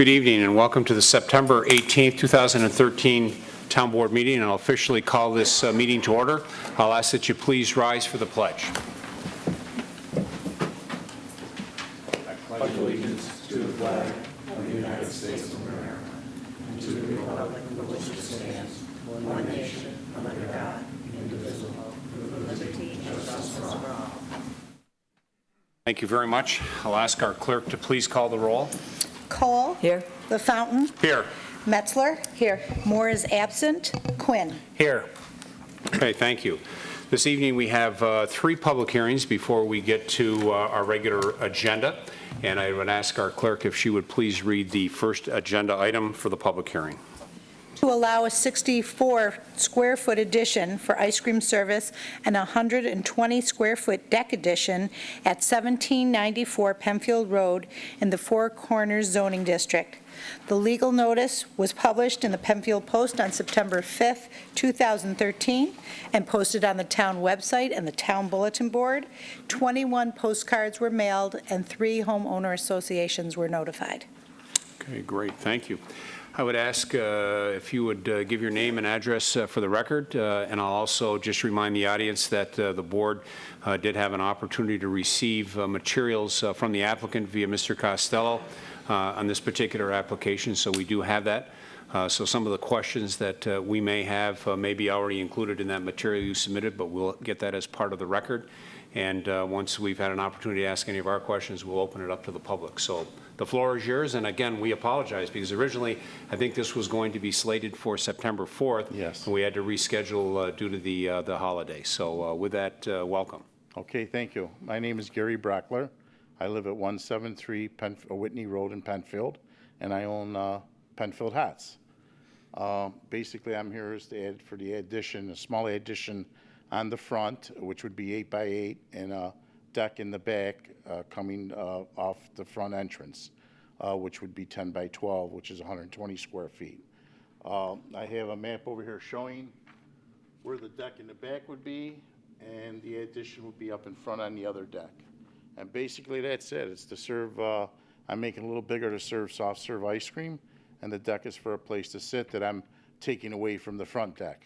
Good evening and welcome to the September 18th, 2013 Town Board meeting, and I'll officially call this meeting to order. I'll ask that you please rise for the pledge. I pledge allegiance to the flag of the United States of America and to the republic for which it stands, one nation, under God, indivisible, with liberty and justice for all. Thank you very much. I'll ask our clerk to please call the roll. Cole. Here. LaFountain. Here. Metzler. Here. Moore is absent. Quinn. Here. Okay, thank you. This evening we have three public hearings before we get to our regular agenda, and I would ask our clerk if she would please read the first agenda item for the public hearing. To allow a 64-square-foot addition for ice cream service and a 120-square-foot deck addition at 1794 Penfield Road in the Four Corners zoning district. The legal notice was published in the Penfield Post on September 5th, 2013, and posted on the town website and the town bulletin board. 21 postcards were mailed, and 3 homeowner associations were notified. Okay, great, thank you. I would ask if you would give your name and address for the record, and I'll also just remind the audience that the board did have an opportunity to receive materials from the applicant via Mr. Costello on this particular application, so we do have that. So some of the questions that we may have may be already included in that material you submitted, but we'll get that as part of the record. And once we've had an opportunity to ask any of our questions, we'll open it up to the public. So the floor is yours, and again, we apologize because originally I think this was going to be slated for September 4th. Yes. And we had to reschedule due to the holiday. So with that, welcome. Okay, thank you. My name is Gary Brockler. I live at 173 Whitney Road in Penfield, and I own Penfield Hats. Basically, I'm here for the addition, a small addition on the front, which would be 8 by 8, and a deck in the back coming off the front entrance, which would be 10 by 12, which is 120 square feet. I have a map over here showing where the deck in the back would be, and the addition would be up in front on the other deck. And basically that's it. It's to serve, I'm making it a little bigger to serve soft serve ice cream, and the deck is for a place to sit that I'm taking away from the front deck.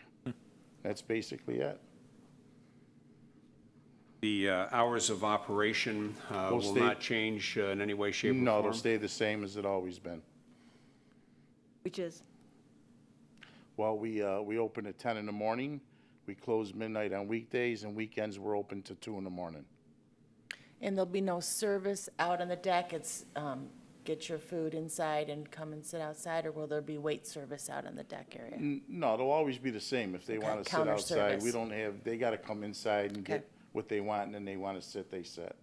That's basically it. The hours of operation will not change in any way, shape, or form? No, it'll stay the same as it always been. Which is? Well, we open at 10 in the morning. We close midnight on weekdays, and weekends we're open to 2 in the morning. And there'll be no service out on the deck? It's get your food inside and come and sit outside, or will there be wait service out on the deck area? No, it'll always be the same. If they want to sit Counter outside, service. we don't have, they got to come inside and Okay. get what they want, and then they want to sit, they sit.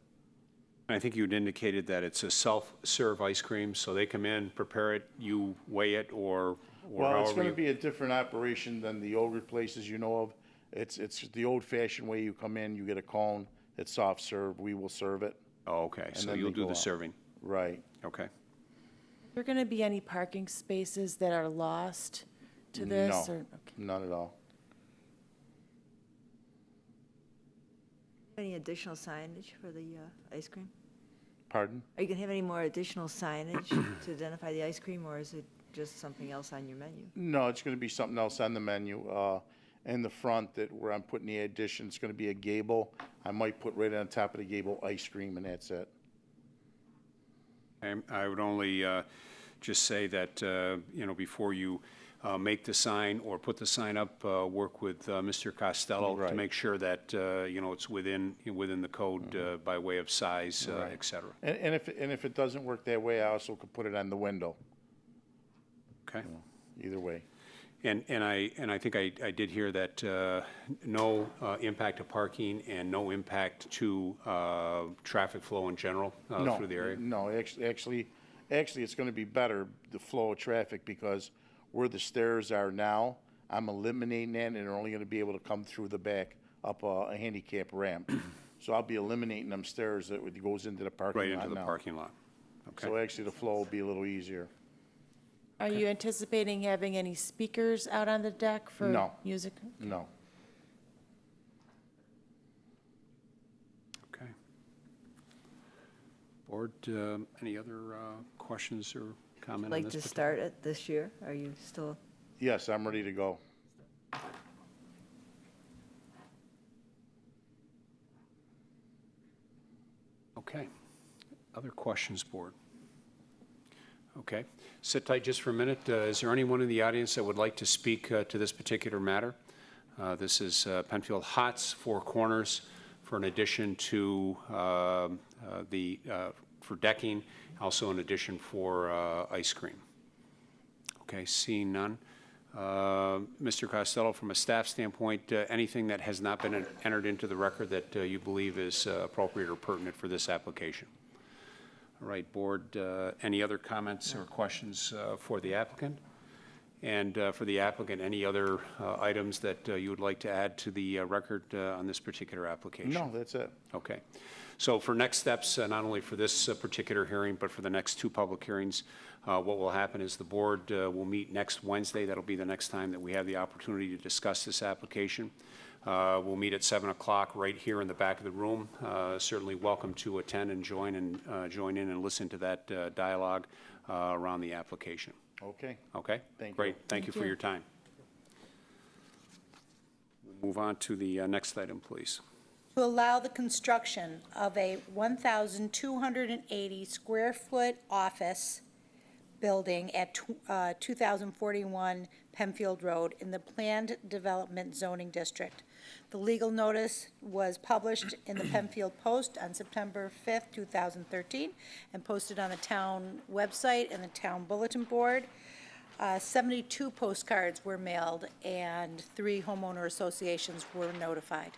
I think you had indicated that it's a self-serve ice cream, so they come in, prepare it, you weigh it, or Well, it's however going to you... be a different operation than the older places you know of. It's the old-fashioned way. You come in, you get a cone, it's soft serve, we will serve it. Oh, okay, so then you'll they do go the out. serving. Right. Okay. Are there going to be any parking spaces that are lost to this? No, Or, okay. none at all. Any additional signage for the ice cream? Pardon? Are you going to have any more additional signage to identify the ice cream, or is it just something else on your menu? No, it's going to be something else on the menu. In the front, that where I'm putting the addition, it's going to be a gable. I might put right on top of the gable ice cream, and that's it. I would only just say that, before you make the sign or put the sign up, work with Mr. Costello to Right. make sure that, it's within the code by way of size, Right. et cetera. And if it doesn't work that way, I also could put it on the window. Okay? Either way. And I think I did hear that no impact to parking and no impact to traffic flow in general No, through the area? no, actually, it's going to be better, the flow of traffic, because where the stairs are now, I'm eliminating that, and they're only going to be able to come through the back up a handicap ramp. So I'll be eliminating them stairs that goes into the parking lot Right into the now. parking lot? Okay. So actually, the flow will be a little easier. Are you anticipating having any speakers out on the deck for No. music? No. Okay. Board, any other questions or comment on Like this? to particular- start it this year? Are you still? Yes, I'm ready to go. Okay. Other questions, board? Okay. Sit tight just for a minute. Is there anyone in the audience that would like to speak to this particular matter? This is Penfield Hots, Four Corners, for an addition to for decking, also an addition for ice cream. Okay, seeing none. Mr. Costello, from a staff standpoint, anything that has not been entered into the record that you believe is appropriate or pertinent for this application? All right, board, any other comments or questions for the applicant? And for the applicant, any other items that you would like to add to the record on this particular application? No, that's it. Okay. So for next steps, not only for this particular hearing, but for the next two public hearings, what will happen is the board will meet next Wednesday. That'll be the next time that we have the opportunity to discuss this application. We'll meet at 7 o'clock right here in the back of the room. Certainly welcome to attend and join in and listen to that dialogue around the application. Okay. Okay? Thank you. Great. Thank you for your time. We'll move on to the next item, please. To allow the construction of a 1,280 square foot office building at 2041 Penfield Road in the Planned Development Zoning District. The legal notice was published in the Penfield Post on September 5th, 2013, and posted on the town website and the town bulletin board. 72 postcards were mailed, and 3 homeowner associations were notified.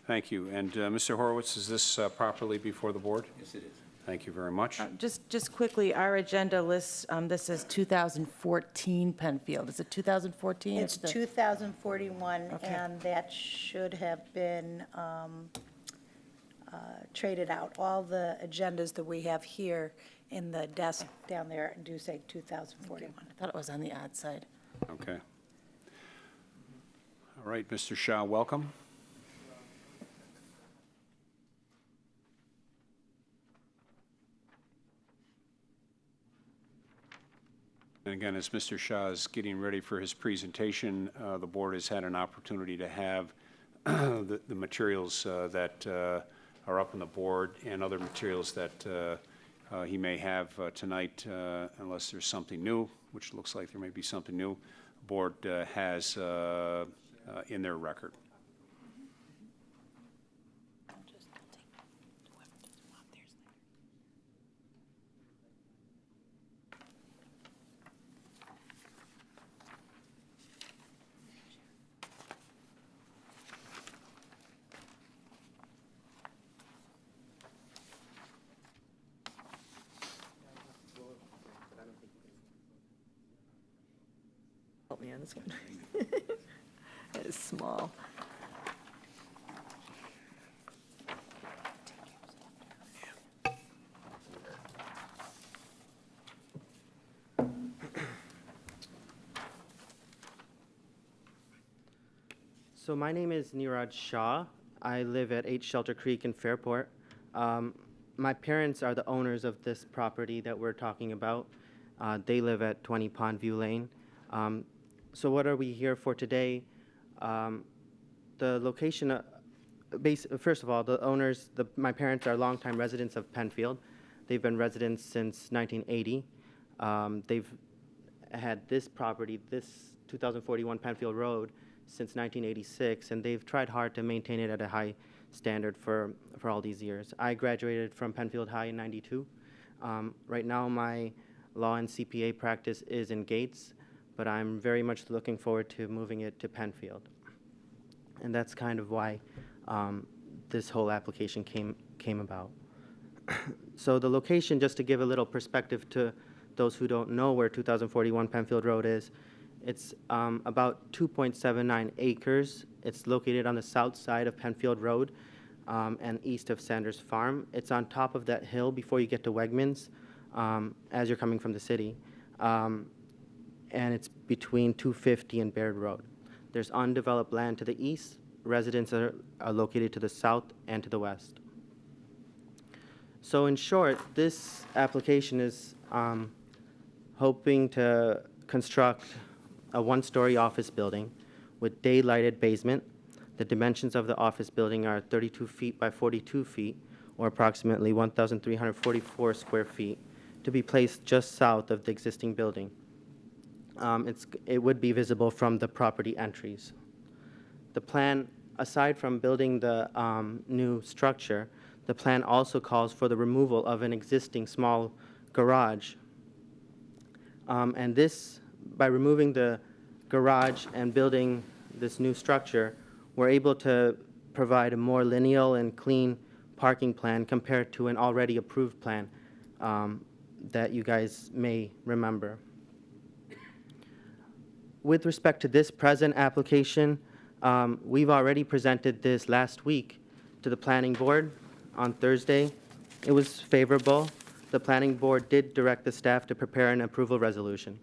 Thank you. And Mr. Horowitz, is this properly before the board? Yes, it is. Thank you very much. Just quickly, our agenda lists, this says 2014 Penfield. Is it 2014? It's 2041, Okay. and that should have been traded out. All the agendas that we have here in the desk down there do say 2041. I thought it was on the odd side. Okay. All right, Mr. Shaw, welcome. And again, as Mr. Shaw is getting ready for his presentation, the board has had an opportunity to have the materials that are up on the board and other materials that he may have tonight, unless there's something new, which looks like there may be something new, the board has in their record. Help me on this one. It's small. So my name is Niraj Shah. I live at 8 Shelter Creek in Fairport. My parents are the owners of this property that we're talking about. They live at 20 Pondview Lane. So what are we here for today? The location, first of all, the owners, my parents are longtime residents of Penfield. They've been residents since 1980. They've had this property, this 2041 Penfield Road, since 1986, and they've tried hard to maintain it at a high standard for all these years. I graduated from Penfield High in '92. Right now, my law and CPA practice is in Gates, but I'm very much looking forward to moving it to Penfield. And that's kind of why this whole application came about. So the location, just to give a little perspective to those who don't know where 2041 Penfield Road is, it's about 2.79 acres. It's located on the south side of Penfield Road and east of Sanders Farm. It's on top of that hill before you get to Wegmans as you're coming from the city. And it's between 250 and Baird Road. There's undeveloped land to the east. Residents are located to the south and to the west. So in short, this application is hoping to construct a one-story office building with day-lighted basement. The dimensions of the office building are 32 feet by 42 feet, or approximately 1,344 square feet, to be placed just south of the existing building. It would be visible from the property entries. The plan, aside from building the new structure, the plan also calls for the removal of an existing small garage. And this, by removing the garage and building this new structure, we're able to provide a more lineal and clean parking plan compared to an already approved plan that you guys may remember. With respect to this present application, we've already presented this last week to the planning board on Thursday. It was favorable. The planning board did direct the staff to prepare an approval resolution.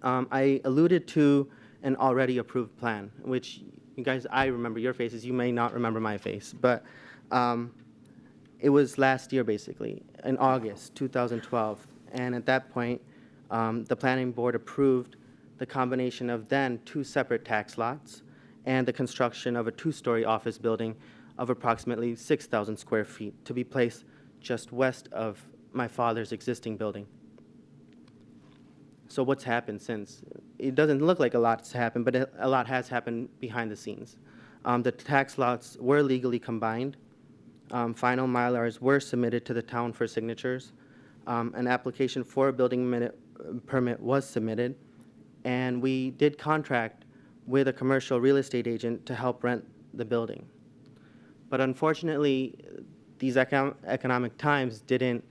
I alluded to an already approved plan, which you guys, I remember your faces, you may not remember my face, but it was last year basically, in August 2012, and at that point, the planning board approved the combination of then 2 separate tax lots and the construction of a 2-story office building of approximately 6,000 square feet to be placed just west of my father's existing building. So what's happened since? It doesn't look like a lot's happened, but a lot has happened behind the scenes. The tax lots were legally combined. Final Mylars were submitted to the town for signatures. An application for a building permit was submitted, and we did contract with a commercial real estate agent to help rent the building. But unfortunately, these economic times didn't,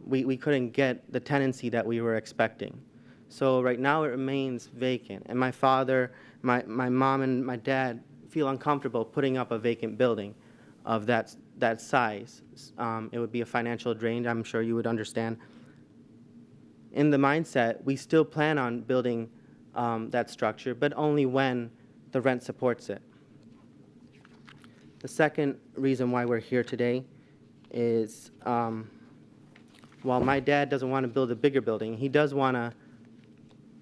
we couldn't get the tenancy that we were expecting. So right now it remains vacant, and my father, my mom and my dad feel uncomfortable putting up a vacant building of that size. It would be a financial drain, I'm sure you would understand. In the mindset, we still plan on building that structure, but only when the rent supports it. The second reason why we're here today is while my dad doesn't want to build a bigger building, he does want to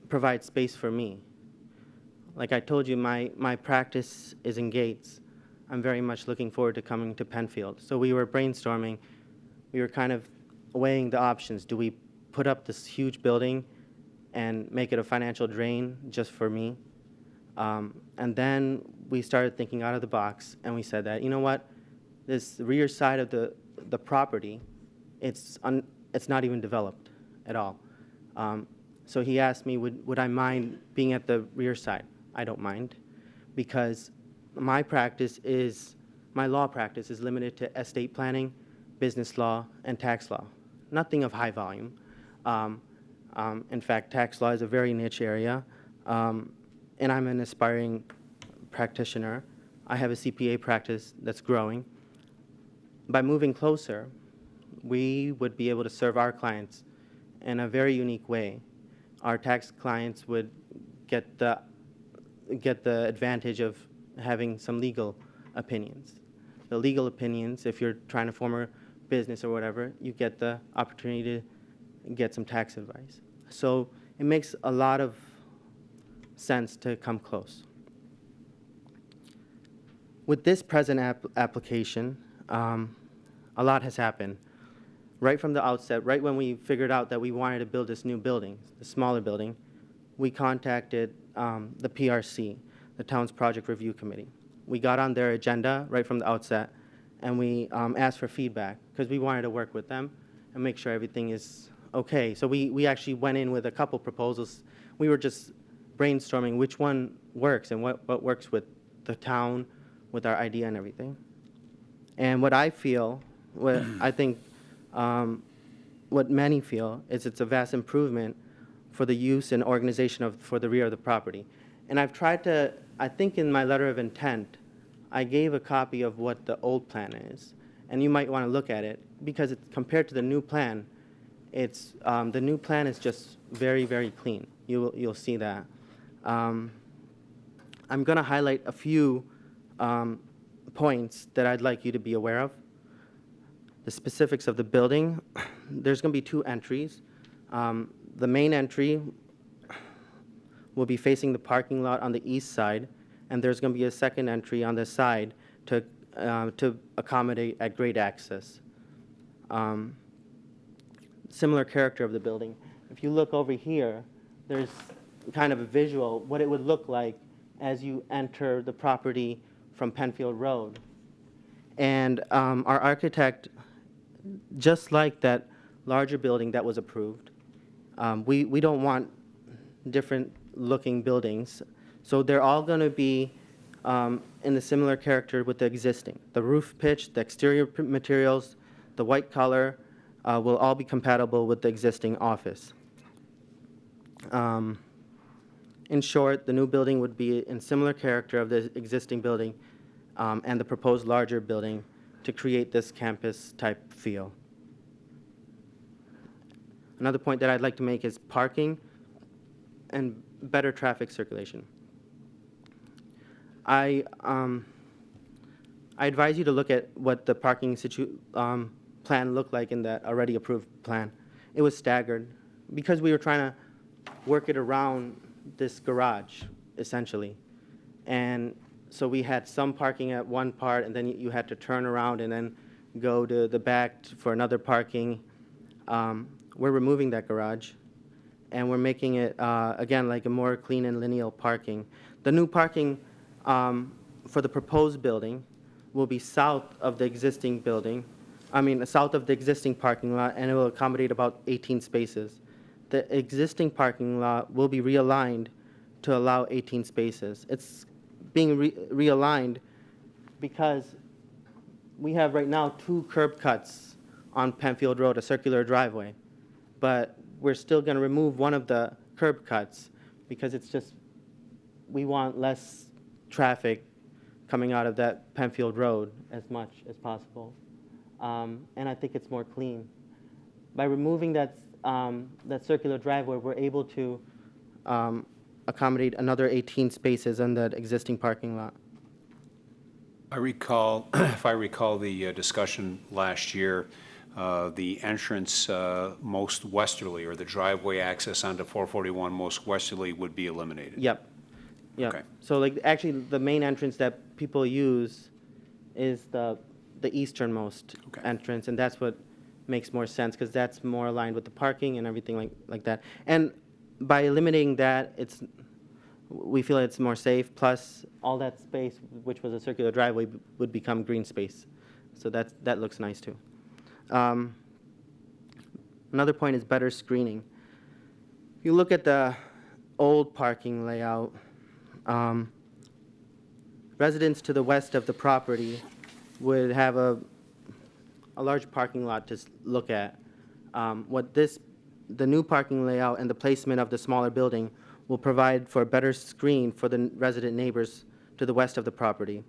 provide space for me. Like I told you, my practice is in Gates. I'm very much looking forward to coming to Penfield. So we were brainstorming. We were kind of weighing the options. Do we put up this huge building and make it a financial drain just for me? And then we started thinking out of the box, and we said that, you know what, this rear side of the property, it's not even developed at all. So he asked me, would I mind being at the rear side? I don't mind, because my law practice is limited to estate planning, business law, and tax law. Nothing of high volume. In fact, tax law is a very niche area, and I'm an aspiring practitioner. I have a CPA practice that's growing. By moving closer, we would be able to serve our clients in a very unique way. Our tax clients would get the advantage of having some legal opinions. The legal opinions, if you're trying to form a business or whatever, you get the opportunity to get some tax advice. So it makes a lot of sense to come close. With this present application, a lot has happened. Right from the outset, right when we figured out that we wanted to build this new building, the smaller building, we contacted the PRC, the Town's Project Review Committee. We got on their agenda right from the outset, and we asked for feedback, because we wanted to work with them and make sure everything is okay. So we actually went in with a couple proposals. We were just brainstorming which one works and what works with the town, with our idea and everything. And what I feel, what I think, what many feel, is it's a vast improvement for the use and organization for the rear of the property. And I've tried to, I think in my letter of intent, I gave a copy of what the old plan is. And you might want to look at it, because it's compared to the new plan, it's, the new plan is just very, very clean. You'll see that. I'm going to highlight a few points that I'd like you to be aware of. The specifics of the building, there's going to be two entries. The main entry will be facing the parking lot on the east side, and there's going to be a second entry on the side to accommodate at grade access. Similar character of the building. If you look over here, there's kind of a visual, what it would look like as you enter the property from Penfield Road. And our architect, just like that larger building that was approved, we don't want different looking buildings. So they're all going to be in a similar character with the existing. The roof pitch, the exterior materials, the white color will all be compatible with the existing office. In short, the new building would be in similar character of the existing building and the proposed larger building to create this campus type feel. Another point that I'd like to make is parking and better traffic circulation. I advise you to look at what the parking plan looked like in that already approved plan. It was staggered because we were trying to work it around this garage, essentially. And so we had some parking at one part, and then you had to turn around and then go to the back for another parking. We're removing that garage, and we're making it, again, like a more clean and lineal parking. The new parking for the proposed building will be south of the existing building, south of the existing parking lot, and it will accommodate about 18 spaces. The existing parking lot will be realigned to allow 18 spaces. It's being realigned because we have right now 2 curb cuts on Penfield Road, a circular driveway. But we're still going to remove one of the curb cuts because it's just, we want less traffic coming out of that Penfield Road as much as possible. And I think it's more clean. By removing that circular driveway, we're able to accommodate another 18 spaces in that existing parking lot. I recall, if I recall the discussion last year, the entrance most westerly, or the driveway access onto 441 most westerly, would be eliminated. Yep. Yep. Okay. So like actually the main entrance that people use is the easternmost Okay. entrance, and that's what makes more sense because that's more aligned with the parking and everything like that. And by eliminating that, we feel it's more safe. Plus, all that space, which was a circular driveway, would become green space. So that looks nice too. Another point is better screening. If you look at the old parking layout, residents to the west of the property would have a large parking lot to look at. The new parking layout and the placement of the smaller building will provide for a better screen for the resident neighbors to the west of the property.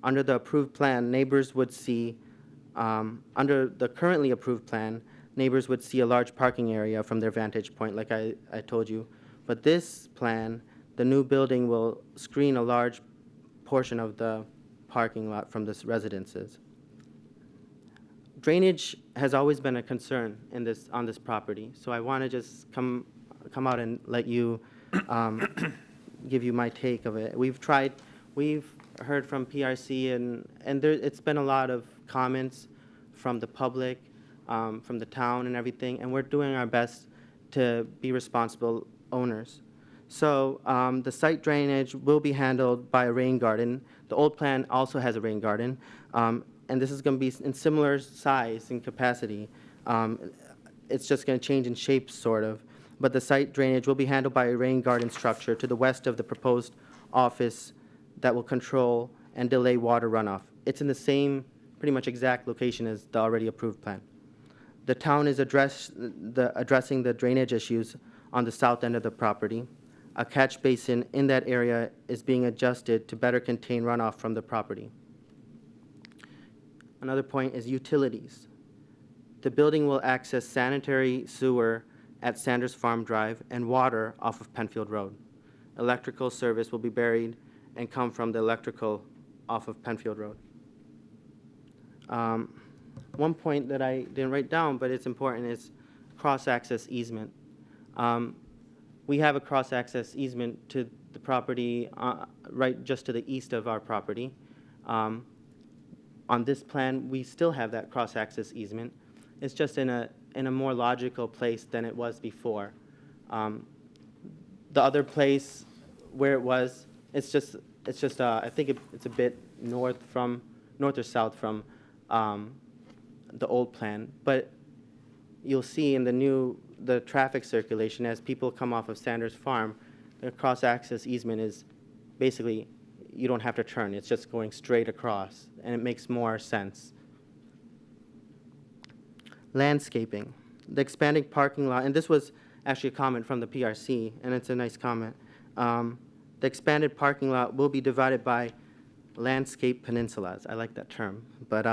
Under the approved plan, neighbors would see, under the currently approved plan, neighbors would see a large parking area from their vantage point, like I told you. But this plan, the new building will screen a large portion of the parking lot from the residences. Drainage has always been a concern on this property, so I want to just come out and let you give you my take of it. We've heard from PRC, and it's been a lot of comments from the public, from the town and everything, and we're doing our best to be responsible owners. So the site drainage will be handled by a rain garden. The old plan also has a rain garden, and this is going to be in similar size and capacity. It's just going to change in shape, sort of. But the site drainage will be handled by a rain garden structure to the west of the proposed office that will control and delay water runoff. It's in the same, pretty much exact location as the already approved plan. The town is addressing the drainage issues on the south end of the property. A catch basin in that area is being adjusted to better contain runoff from the property. Another point is utilities. The building will access sanitary sewer at Sanders Farm Drive and water off of Penfield Road. Electrical service will be buried and come from the electrical off of Penfield Road. one point that I didn't write down, but it's important, is cross-access easement. We have a cross-access easement to the property right just to the east of our property. On this plan, we still have that cross-access easement. It's just in a more logical place than it was before. The other place where it was, it's just I think it's a bit north or south from the old plan. But you'll see in the traffic circulation as people come off of Sanders Farm, the cross-access easement is basically, you don't have to turn. It's just going straight across, and it makes more sense. Landscaping. The expanding parking lot, and this was actually a comment from the PRC, and it's a nice comment. The expanded parking lot will be divided by landscape peninsulas. I like that term. But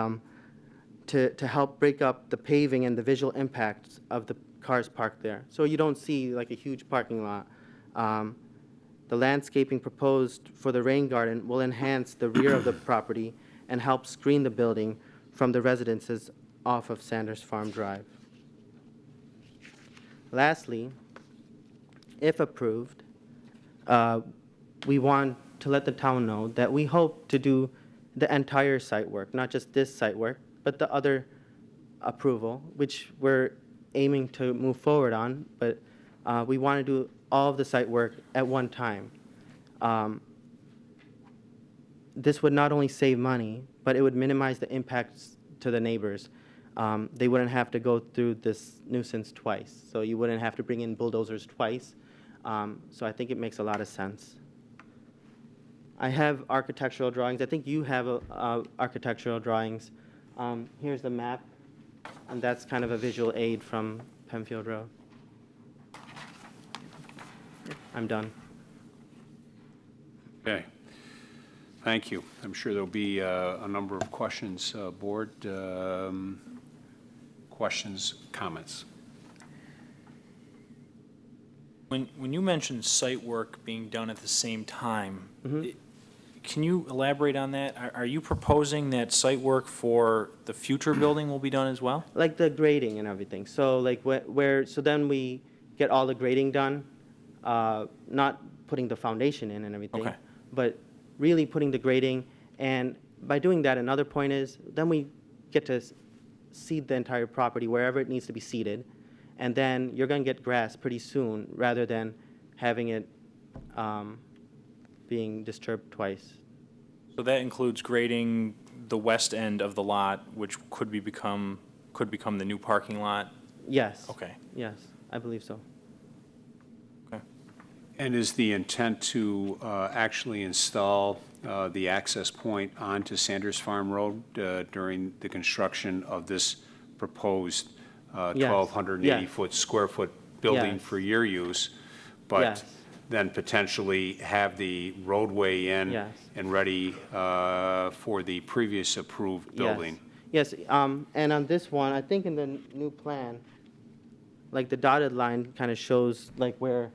to help break up the paving and the visual impacts of the cars parked there. So you don't see like a huge parking lot. The landscaping proposed for the rain garden will enhance the rear of the property and help screen the building from the residences off of Sanders Farm Drive. Lastly, if approved, we want to let the town know that we hope to do the entire site work, not just this site work, but the other approval, which we're aiming to move forward on, but we want to do all of the site work at one time. This would not only save money, but it would minimize the impacts to the neighbors. They wouldn't have to go through this nuisance twice, so you wouldn't have to bring in bulldozers twice. So I think it makes a lot of sense. I have architectural drawings. I think you have architectural drawings. Here's the map, and that's kind of a visual aid from Penfield Road. I'm done. Okay. Thank you. I'm sure there'll be a number of questions, board. Questions, comments? When you mentioned site work being done at the same time, can you elaborate on that? Are you proposing that site work for the future building will be done as well? Like the grading and everything. So like so then we get all the grading done, not putting the foundation in and everything, Okay. but really putting the grading. And by doing that, another point is then we get to seed the entire property wherever it needs to be seeded. And then you're going to get grass pretty soon rather than having it being disturbed twice. So that includes grading the west end of the lot, which could become the new parking lot? Yes. Okay. Yes, I believe so. Okay. And is the intent to actually install the access point onto Sanders Farm Road during the construction of this proposed Yes. 1,280 square foot building Yes. for your use, but Yes. then potentially have the roadway in Yes. and ready for the previous approved building? Yes, and on this one, I think in the new plan, like the dotted line kind of shows like where,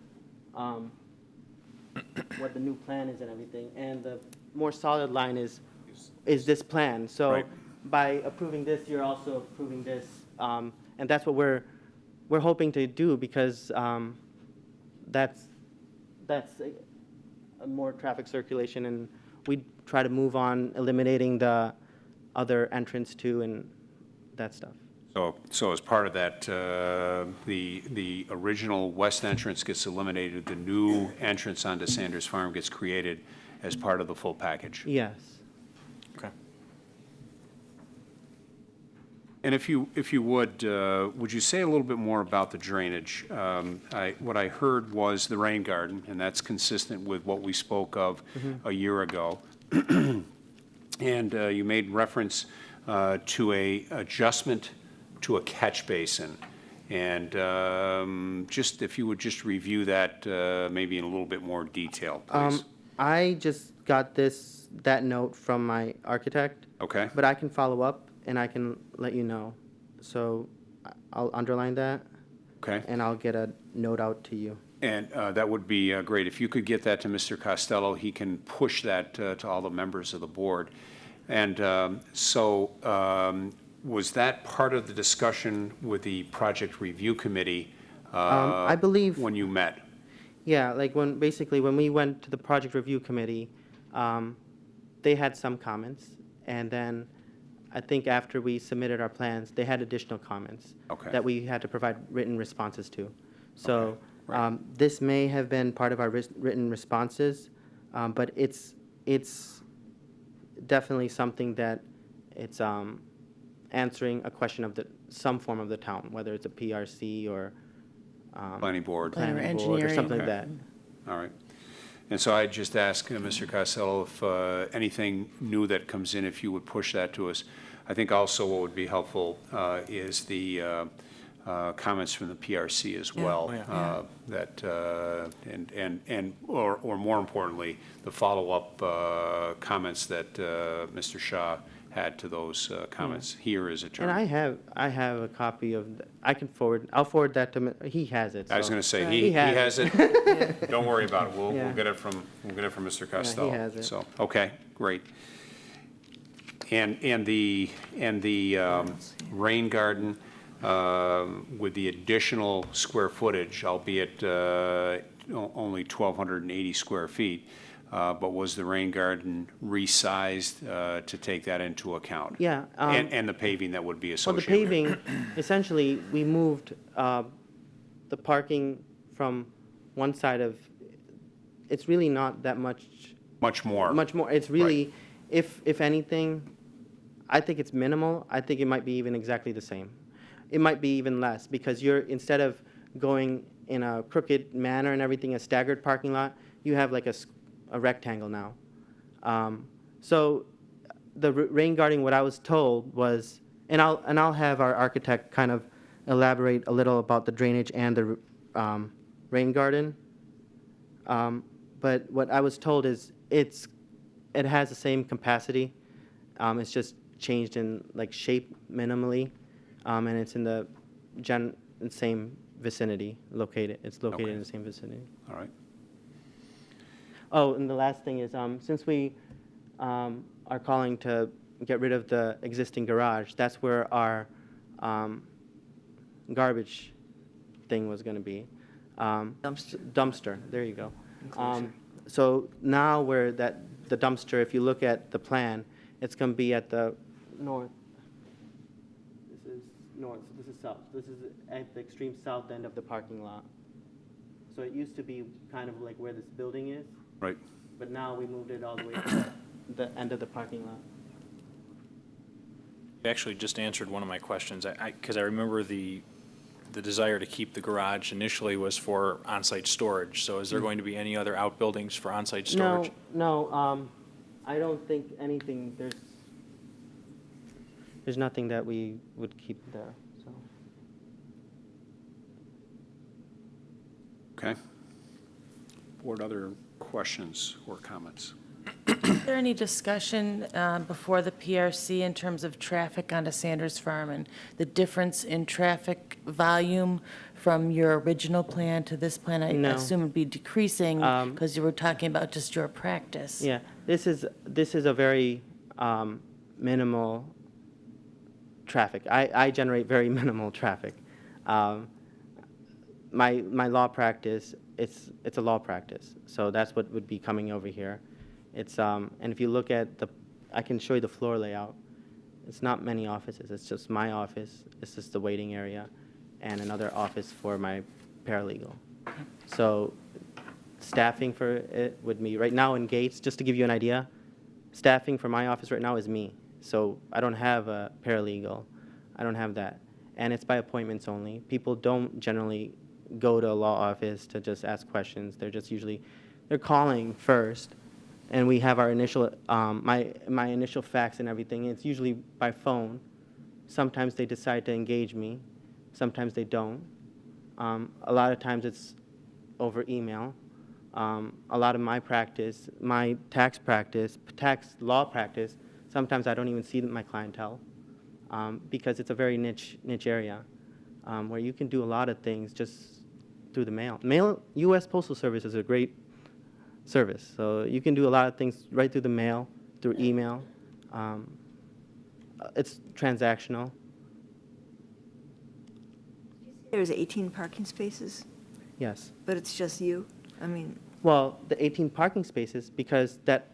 what the new plan is and everything, and the more solid line is this plan. So Right. by approving this, you're also approving this, and that's what we're hoping to do because that's a more traffic circulation, and we try to move on eliminating the other entrance too and that stuff. So as part of that, the original west entrance gets eliminated, the new entrance onto Sanders Farm gets created as part of the full package? Yes. Okay. And if you would you say a little bit more about the drainage? What I heard was the rain garden, and that's consistent with what we spoke of a year ago. And you made reference to a adjustment to a catch basin. And just if you would just review that maybe in a little bit more detail, please. I just got that note from my architect. Okay. But I can follow up and I can let you know. So I'll underline that Okay. and I'll get a note out to you. And that would be great. If you could get that to Mr. Costello, he can push that to all the members of the board. And Was that part of the discussion with the project review committee? I believe. When you met? Yeah, like basically when we went to the project review committee, they had some comments, and then I think after we submitted our plans, they had additional comments Okay. that we had to provide written responses to. So Okay, right. this may have been part of our written responses, but it's definitely something that it's answering a question of some form of the town, whether it's a PRC or Planning board? Plan- planning board or engineering. something like Okay. that. All right. And so I'd just ask Mr. Costello if anything new that comes in, if you would push that to us. I think also what would be helpful is the comments from the PRC as well. Oh, yeah. That, or more importantly, the follow-up comments that Mr. Shaw had to those comments. Here is a term. And I have a copy of, I'll forward that to him. He has it. I was so- going to say, Right. he He has has it. Don't worry about it. We'll Yeah. get it from Mr. Costello. has it. So, okay, great. And the rain garden with the additional square footage, albeit only 1,280 square feet, but was the rain garden resized to take that into account? Yeah, And the paving that would be Well, the associated with it? paving, essentially, we moved the parking from one side of, it's really not that much Much more. It's really, if anything, I think it's minimal. I think it might be even exactly the same. It might be even less, because instead of going in a crooked manner and everything, a staggered parking lot, you have like a rectangle now. So the rain garden, what I was told was, and I'll have our architect kind of elaborate a little about the drainage and the rain garden. But what I was told is it has the same capacity. It's just changed in like shape minimally, and it's in the same vicinity located. It's located Okay. in the same vicinity. All right. Oh, and the last thing is, since we are calling to get rid of the existing garage, that's where our garbage thing was going to be. Dumpster, there you go. So now where the dumpster, if you look at the plan, it's going to be at the north. This is north, this is south. This is at the extreme south end of the parking lot. So it used to be kind of like where this building is, Right. but now we moved it all the way to the end of the parking lot. You actually just answered one of my questions, because I remember the desire to keep the garage initially was for on-site storage. So is there going to be any other outbuildings for on-site storage? No, I don't think anything, there's nothing that we would keep there, so. Okay. Board, other questions or comments? Is there any discussion before the PRC in terms of traffic onto Sanders Farm and the difference in traffic volume from your original plan to this plan? I No. assume it'd be decreasing because you were talking about just your practice. Yeah, this is a very minimal traffic. I generate very minimal traffic. My law practice, it's a law practice, so that's what would be coming over here. It's and if you look at I can show you the floor layout. It's not many offices. It's just my office. It's just the waiting area, and another office for my paralegal. So staffing for it would be right now in Gates. Just to give you an idea, staffing for my office right now is me. So I don't have a paralegal. I don't have that, and it's by appointments only. People don't generally go to a law office to just ask questions. They're calling first. And we have our initial, my initial facts and everything. It's usually by phone. Sometimes they decide to engage me. Sometimes they don't. A lot of times it's over email. A lot of my practice, my tax law practice, sometimes I don't even see my clientele because it's a very niche area where you can do a lot of things just through the mail. U.S. Postal Service is a great service. So you can do a lot of things right through the mail, through email. it's transactional. There's 18 parking spaces, Yes. but it's just you? I mean, Well, the 18 parking spaces, because that,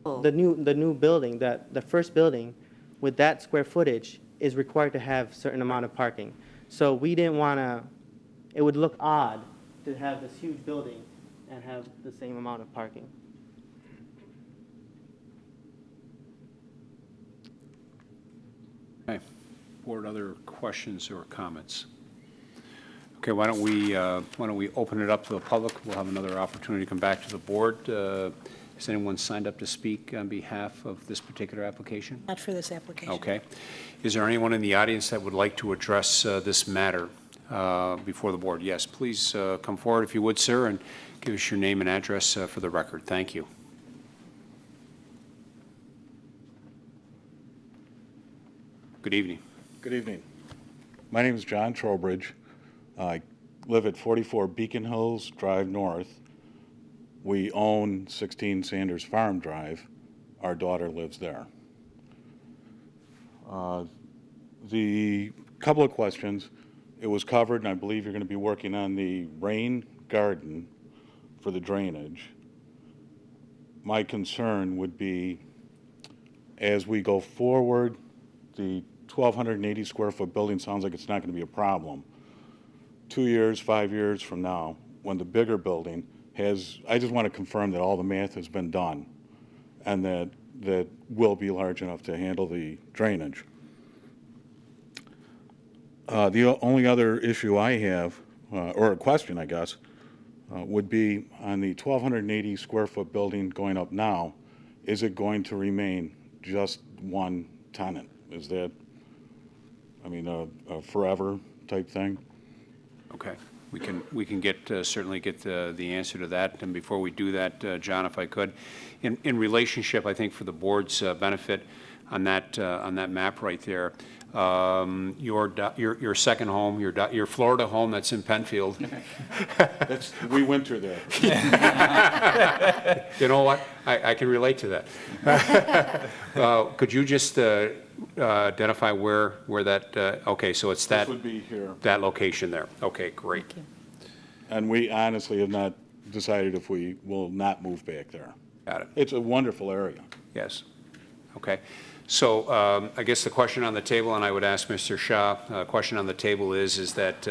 oh, the new building, the first building, with that square footage, is required to have certain amount of parking. So we didn't want to, it would look odd to have this huge building and have the same amount of parking. Okay. Board, other questions or comments? Okay, why don't we open it up to the public? We'll have another opportunity to come back to the board. Has anyone signed up to speak on behalf of this particular application? Not for this application. Okay. Is there anyone in the audience that would like to address this matter before the board? Yes, please come forward if you would, sir, and give us your name and address for the record. Thank you. Good evening. Good evening. My name is John Trowbridge. I live at 44 Beacon Hills Drive North. We own 16 Sanders Farm Drive. Our daughter lives there. The couple of questions, it was covered, and I believe you're going to be working on the rain garden for the drainage. My concern would be, as we go forward, the 1,280 square foot building sounds like it's not going to be a problem. 2 years, 5 years from now, when the bigger building has, I just want to confirm that all the math has been done and that will be large enough to handle the drainage. The only other issue I have, or a question, I guess, would be on the 1,280 square foot building going up now, is it going to remain just one tenant? Is that, I mean, a forever type thing? Okay. We can get, certainly get the answer to that. And before we do that, John, if I could, in relationship, I think for the board's benefit on that map right there, your second home, your Florida home that's in Penfield. We winter there. You know what? I can relate to that. Could you just identify where that, okay, so it's that. This would be here. That location there. Okay, great. And we honestly have not decided if we will not move back there. Got it. It's a wonderful area. Yes. Okay. So I guess the question on the table, and I would ask Mr. Shah, question on the table is that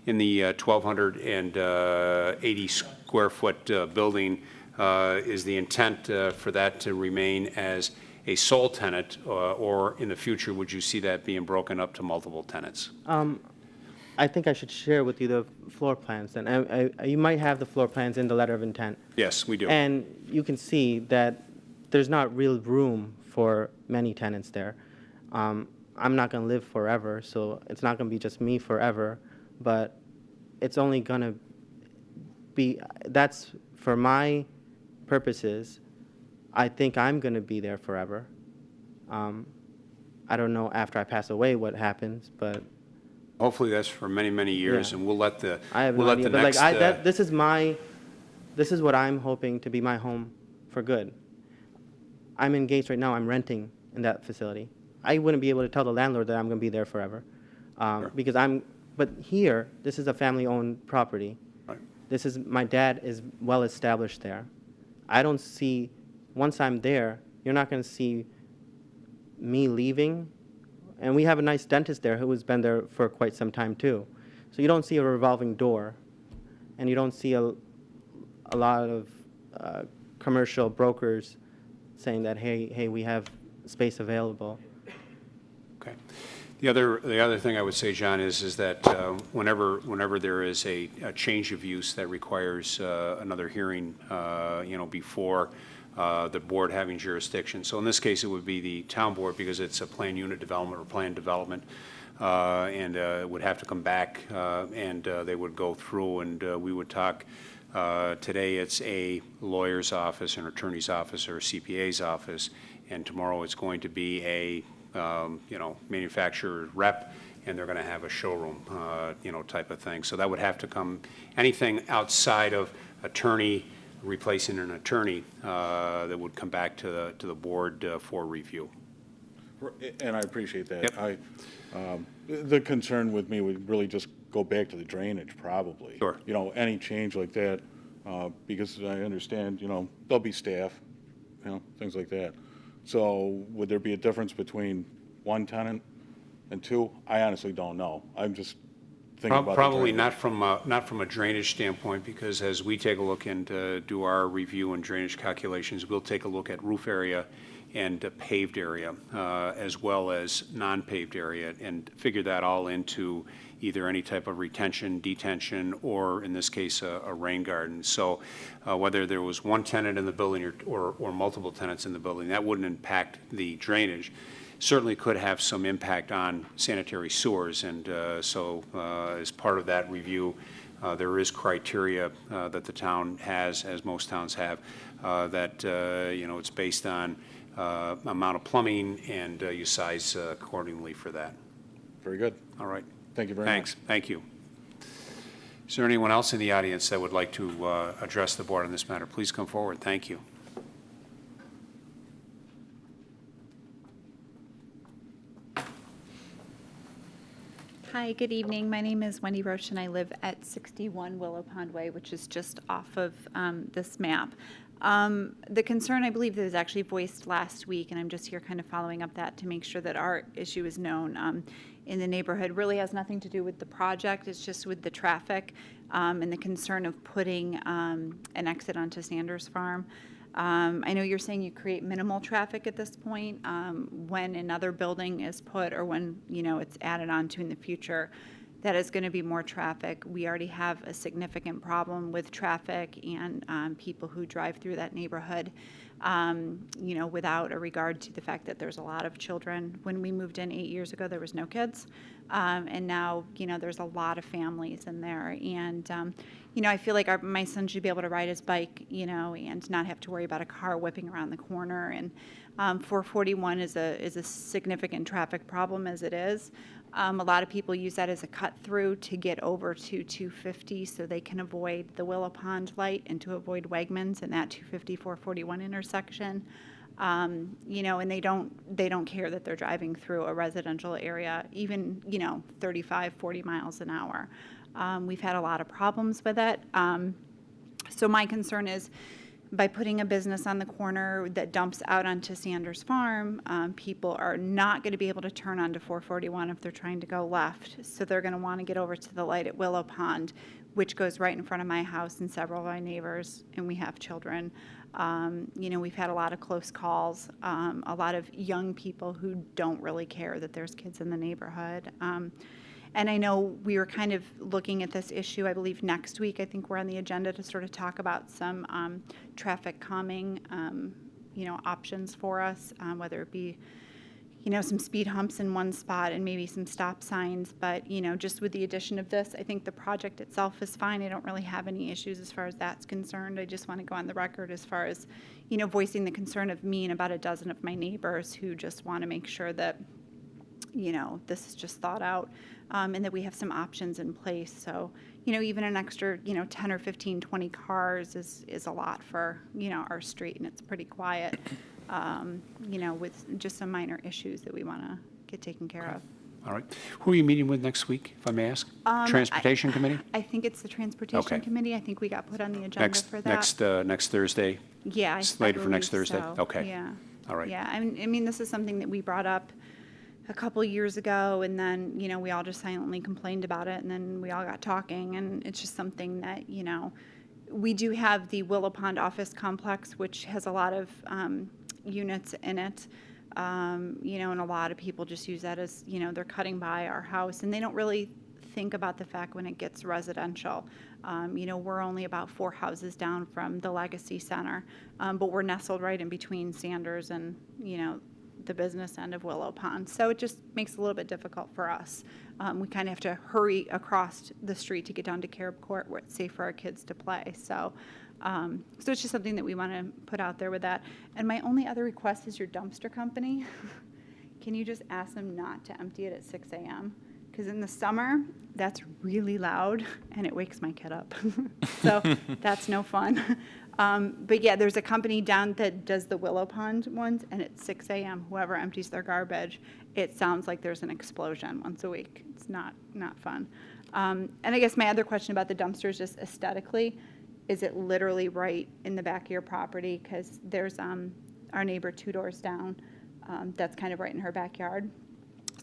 in the 1,280 square foot building, is the intent for that to remain as a sole tenant, or in the future, would you see that being broken up to multiple tenants? I think I should share with you the floor plans, and you might have the floor plans in the letter of intent. Yes, we do. And you can see that there's not real room for many tenants there. I'm not going to live forever, so it's not going to be just me forever, but it's only going to be, that's for my purposes, I think I'm going to be there forever. I don't know after I pass away what happens, but Hopefully that's for many, many years, Yeah. and we'll let the, I have we'll no let idea. the But next. like, this is what I'm hoping to be my home for good. I'm engaged right now. I'm renting in that facility. I wouldn't be able to tell the landlord that I'm going to be there forever, because But here, this is a family-owned property. Right. This is, my dad is well established there. I don't see, once I'm there, you're not going to see me leaving. And we have a nice dentist there who has been there for quite some time too. So you don't see a revolving door, and you don't see a lot of commercial brokers saying that, hey, we have space available. Okay. The other thing I would say, John, is that whenever there is a change of use that requires another hearing, before the board having jurisdiction. So in this case, it would be the town board because it's a planned unit development or planned development, and it would have to come back, and they would go through, and we would talk. Today, it's a lawyer's office, an attorney's office, or a CPA's office, and tomorrow it's going to be a manufacturer rep, and they're going to have a showroom, type of thing. So that would have to come, anything outside of attorney replacing an attorney that would come back to the board for review. And I appreciate that. Yep. The concern with me would really just go back to the drainage, probably. Sure. You know, any change like that, because I understand, you know, there'll be staff, you know, things like that. So would there be a difference between one tenant and two? I honestly don't know. I'm just thinking about the Probably drainage. not from a drainage standpoint, because as we take a look and do our review and drainage calculations, we'll take a look at roof area and paved area, as well as non-paved area, and figure that all into either any type of retention, detention, or in this case, a rain garden. So whether there was one tenant in the building or multiple tenants in the building, that wouldn't impact the drainage. Certainly could have some impact on sanitary sewers, and so as part of that review, there is criteria that the town has, as most towns have, that you know, it's based on amount of plumbing, and you size accordingly for that. Very good. All right. Thank you very much. Thanks. Thank you. Is there anyone else in the audience that would like to address the board on this matter? Please come forward. Thank you. Hi, good evening. My name is Wendy Roach, and I live at 61 Willow Pond Way, which is just off of this map. The concern, I believe, that was actually voiced last week, and I'm just here kind of following up that to make sure that our issue is known in the neighborhood, really has nothing to do with the project. It's just with the traffic and the concern of putting an exit onto Sanders Farm. I know you're saying you create minimal traffic at this point. When another building is put, or when, you know, it's added on to in the future, that is going to be more traffic. We already have a significant problem with traffic and people who drive through that neighborhood, you know, without a regard to the fact that there's a lot of children. When we moved in 8 years ago, there was no kids. And now, you know, there's a lot of families in there. And, you know, I feel like my son should be able to ride his bike, you know, and not have to worry about a car whipping around the corner. And 441 is a significant traffic problem as it is. A lot of people use that as a cut through to get over to 250 so they can avoid the Willow Pond light and to avoid Wegmans in that 250-441 intersection. You know, and they don't care that they're driving through a residential area, even, you know, 35, 40 miles an hour. We've had a lot of problems with it. So my concern is, by putting a business on the corner that dumps out onto Sanders Farm, people are not going to be able to turn onto 441 if they're trying to go left. So they're going to want to get over to the light at Willow Pond, which goes right in front of my house and several of my neighbors, and we have children. You know, we've had a lot of close calls, a lot of young people who don't really care that there's kids in the neighborhood. And I know we were kind of looking at this issue, I believe next week. I think we're on the agenda to sort of talk about some traffic calming, you know, options for us, whether it be, you know, some speed humps in one spot and maybe some stop signs. But, you know, just with the addition of this, I think the project itself is fine. I don't really have any issues as far as that's concerned. I just want to go on the record as far as, you know, voicing the concern of me and about a dozen of my neighbors who just want to make sure that, you know, this is just thought out, and that we have some options in place. So, you know, even an extra, you know, 10 or 15, 20 cars is a lot for, you know, our street, and it's pretty quiet, you know, with just some minor issues that we want to get taken care of. All right. Who are you meeting with next week, if I may ask? Transportation Committee? I think it's the Transportation Okay. Committee. I think we got put on the agenda for that. Next Thursday? Yeah. Slated for next believe Thursday? so. Okay. Yeah. All right. Yeah, I mean, this is something that we brought up a couple years ago, and then, you know, we all just silently complained about it, and then we all got talking, and it's just something that, you know, we do have the Willow Pond office complex, which has a lot of units in it, you know, and a lot of people just use that as, you know, they're cutting by our house, and they don't really think about the fact when it gets residential. You know, we're only about 4 houses down from the Legacy Center, but we're nestled right in between Sanders and, you know, the business end of Willow Pond. So it just makes it a little bit difficult for us. We kind of have to hurry across the street to get down to Carob Court where it's safe for our kids to play. So so it's just something that we want to put out there with that. And my only other request is your dumpster company. Can you just ask them not to empty it at 6 a.m.? because in the summer, that's really loud, and it wakes my kid up. So that's no fun. But yeah, there's a company down that does the Willow Pond ones, and at 6 a.m., whoever empties their garbage, it sounds like there's an explosion once a week. It's not fun. And I guess my other question about the dumpsters, just aesthetically, is it literally right in the back of your property? Because there's our neighbor 2 doors down, that's kind of right in her backyard.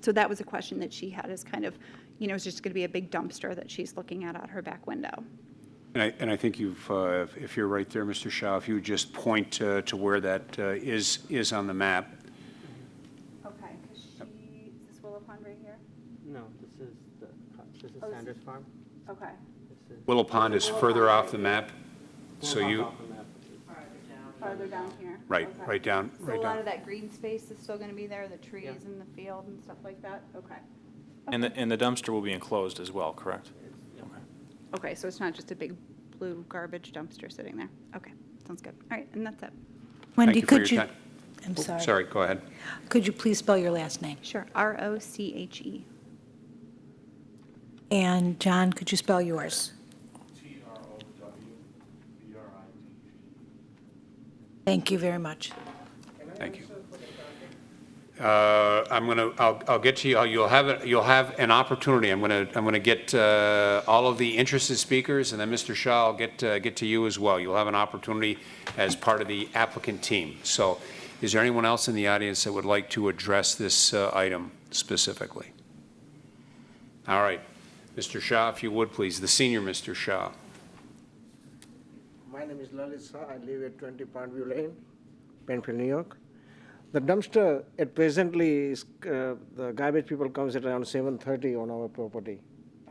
So that was a question that she had, is kind of, you know, it's just going to be a big dumpster that she's looking at out her back window. And I think you've, if you're right there, Mr. Shaw, if you would just point to where that is on the map. Okay, because is this Willow Pond right here? No, this is Oh, Sanders Farm. Okay. This is Willow Pond is further off the map, so you, Farther down here? right, Okay. right down, So right a lot down. of that green space is still going to be there, the trees and the field and stuff like that? Okay. And the dumpster will be enclosed as well, correct? Okay, so it's not just a big blue garbage dumpster sitting there? Okay, sounds good. All right, and that's it. Wendy, Thank you for could your you, time. I'm sorry. Sorry, go ahead. Could you please spell your last name? Sure, R-O-C-H-E. And John, could you spell yours? Thank you very much. Thank you. I'll get to you. You'll have an opportunity. I'm gonna get all of the interested speakers, and then Mr. Shaw, I'll get to you as well. You'll have an opportunity as part of the applicant team. So, is there anyone else in the audience that would like to address this item specifically? All right, Mr. Shaw, if you would please, the senior Mr. Shaw. My name is Lalit Shah. I live at 20 Penfield Lane, Penfield, New York. The dumpster, at presently, is, the garbage people comes at around 7:30 on our property.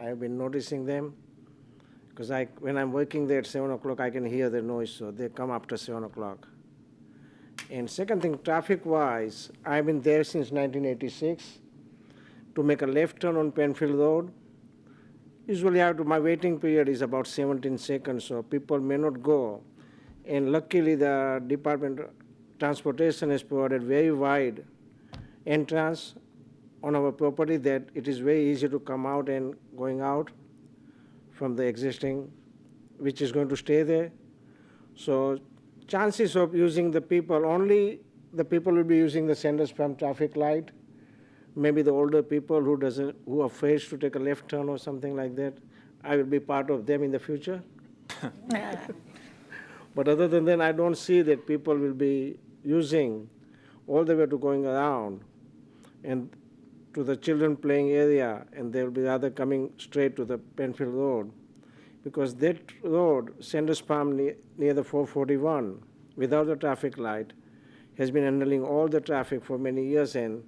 I have been noticing them, because when I'm working there at 7 o'clock, I can hear the noise, so they come after 7 o'clock. And second thing, traffic-wise, I've been there since 1986 to make a left turn on Penfield Road. Usually my waiting period is about 17 seconds, so people may not go. And luckily, the Department of Transportation has provided very wide entrance on our property that it is very easy to come out and going out from the existing, which is going to stay there. So chances of using the people, only the people will be using the Sanders Farm traffic light. Maybe the older people who are afraid to take a left turn or something like that. I will be part of them in the future. But other than that, I don't see that people will be using all the way to going around and to the children playing area, and there will be other coming straight to the Penfield Road. Because that road, Sanders Farm near the 441, without the traffic light, has been handling all the traffic for many years, and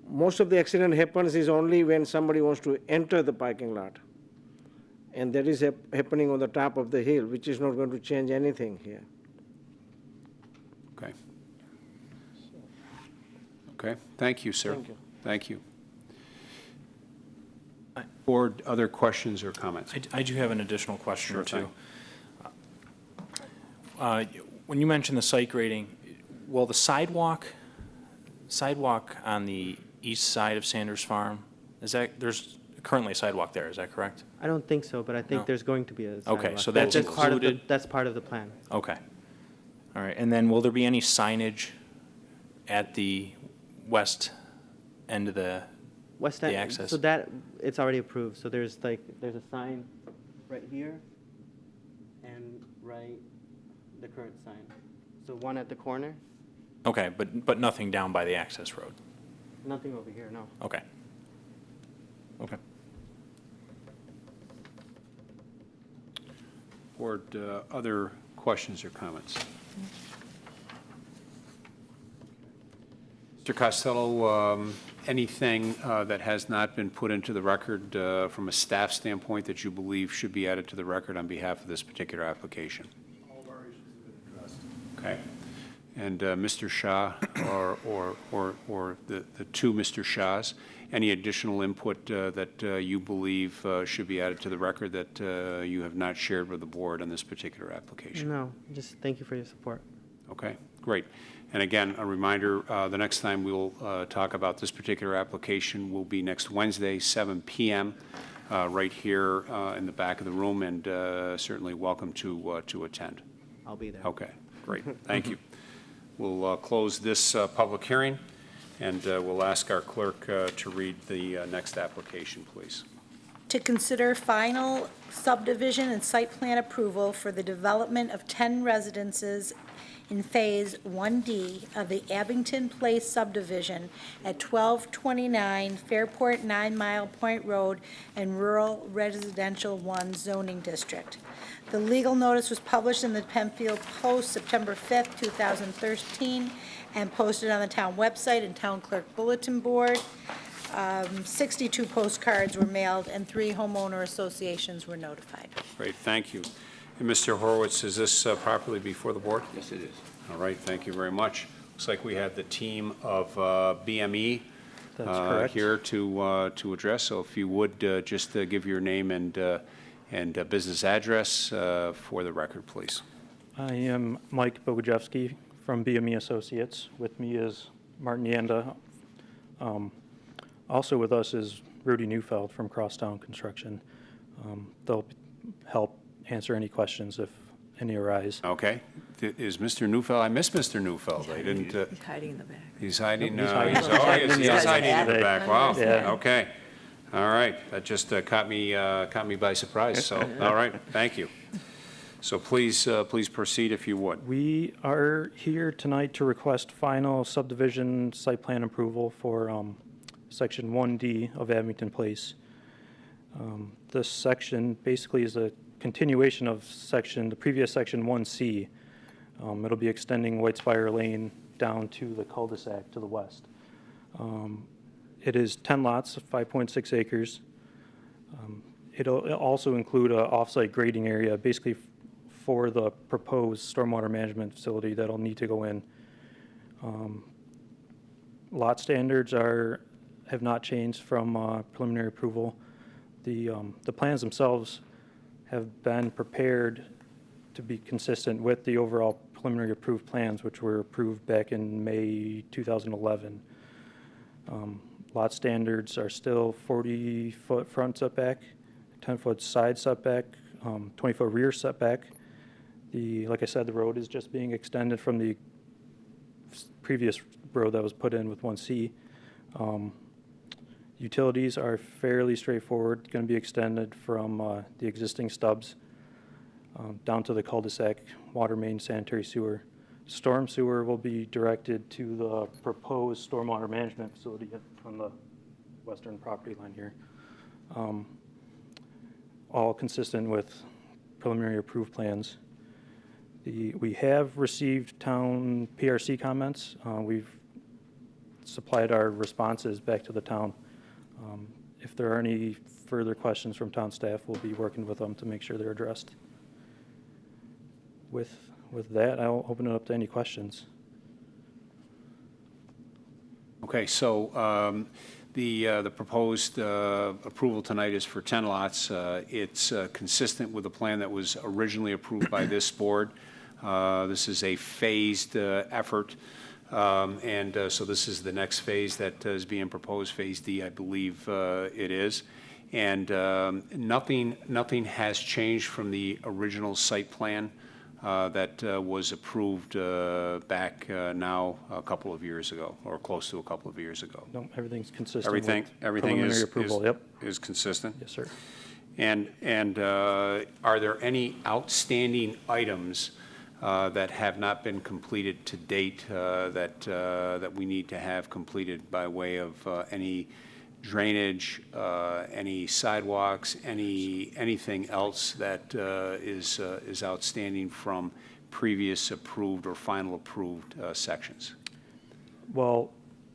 most of the accident happens is only when somebody wants to enter the parking lot. And that is happening on the top of the hill, which is not going to change anything here. Okay. Okay, thank you, sir. Thank you. Thank you. Board, other questions or comments? I do have an additional question or Sure two. When you mentioned the site grading, will the sidewalk on the east side of Sanders Farm, there's currently a sidewalk there, is that correct? I don't think so, but I think No. there's going to be a Okay, sidewalk. so that's part of included? that's part of the plan. Okay. All right, and then will there be any signage at the west end of the West The End, access. so that, it's already approved, so there's a sign right here and right, the current sign. So one at the corner, Okay, but nothing down by the access road? nothing over here, no. Okay. Okay. Board, other questions or comments? Mr. Costello, anything that has not been put into the record from a staff standpoint that you believe should be added to the record on behalf of this particular application? All of our issues have been addressed. Okay. And Mr. Shah, or the two Mr. Shahs, any additional input that you believe should be added to the record that you have not shared with the board on this particular application? No, just thank you for your support. Okay, great. And again, a reminder, the next time we'll talk about this particular application will be next Wednesday, 7 p.m., right here in the back of the room, and certainly welcome to attend. I'll be there. Okay, great, thank you. We'll close this public hearing, and we'll ask our clerk to read the next application, please. To consider final subdivision and site plan approval for the development of 10 residences in Phase 1D of the Abbington Place subdivision at 1229 Fairport 9 Mile Point Road and Rural Residential 1 zoning district. The legal notice was published in the Penfield Post September 5th, 2013, and posted on the town website and town clerk bulletin board. 62 postcards were mailed, and 3 homeowner associations were notified. Great, thank you. And Mr. Horowitz, is this properly before the board? Yes, it is. All right, thank you very much. Looks like we have the team of BME That's correct. here to address, so if you would just give your name and business address for the record, please. I am Mike Bogojewski from BME Associates. With me is Martin Yanda. Also with us is Rudy Neufeld from Crosstown Construction. They'll help answer any questions if any arise. Okay. Is Mr. Neufeld, I missed Mr. Neufeld. I didn't, He's hiding in the back. he's hiding, He's hiding. he's hiding in the back. Wow, Yeah. okay. All right, that just caught me by surprise, so, all right, thank you. So please proceed if you would. We are here tonight to request final subdivision site plan approval for Section 1D of Abington Place. This section basically is a continuation of the previous Section 1C. It'll be extending White Spire Lane down to the cul-de-sac to the west. It is 10 lots, 5.6 acres. It'll also include an off-site grading area, basically for the proposed stormwater management facility that'll need to go in. Lot standards have not changed from preliminary approval. The plans themselves have been prepared to be consistent with the overall preliminary approved plans, which were approved back in May 2011. Lot standards are still 40-foot front setback, 10-foot side setback, 20-foot rear setback. Like I said, the road is just being extended from the previous road that was put in with 1C. Utilities are fairly straightforward, going to be extended from the existing stubs down to the cul-de-sac, water main, sanitary sewer. Storm sewer will be directed to the proposed stormwater management facility on the western property line here. All consistent with preliminary approved plans. We have received town PRC comments. We've supplied our responses back to the town. If there are any further questions from town staff, we'll be working with them to make sure they're addressed. With that, I'll open it up to any questions. Okay, so the proposed approval tonight is for 10 lots. It's consistent with the plan that was originally approved by this board. This is a phased effort. So this is the next phase that is being proposed, Phase D, I believe it is. And nothing has changed from the original site plan that was approved back now a couple of years ago, or close to a couple of years ago. No, everything's consistent Everything with preliminary is approval. Yep. is consistent? Yes, sir. And are there any outstanding items that have not been completed to date that we need to have completed by way of any drainage, any sidewalks, anything else that is outstanding from previous approved or final approved sections? Well,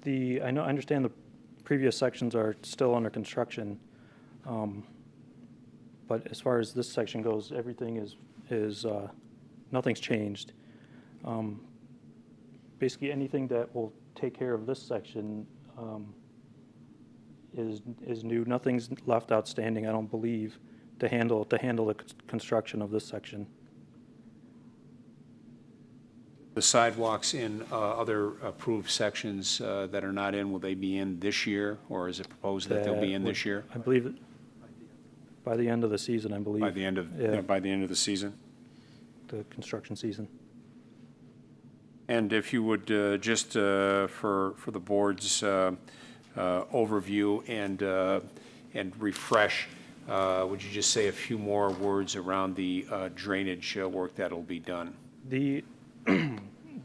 I understand the previous sections are still under construction, but as far as this section goes, everything is nothing's changed. Basically, anything that will take care of this section is new. Nothing's left outstanding, I don't believe, to handle the construction of this section. The sidewalks in other approved sections that are not in, will they be in this year, or is it proposed that they'll be in this year? I believe, by the end of the season, I believe. By the end of, Yeah, by the end of the season? the construction season. And if you would, just for the board's overview and refresh, would you just say a few more words around the drainage work that'll be done? The,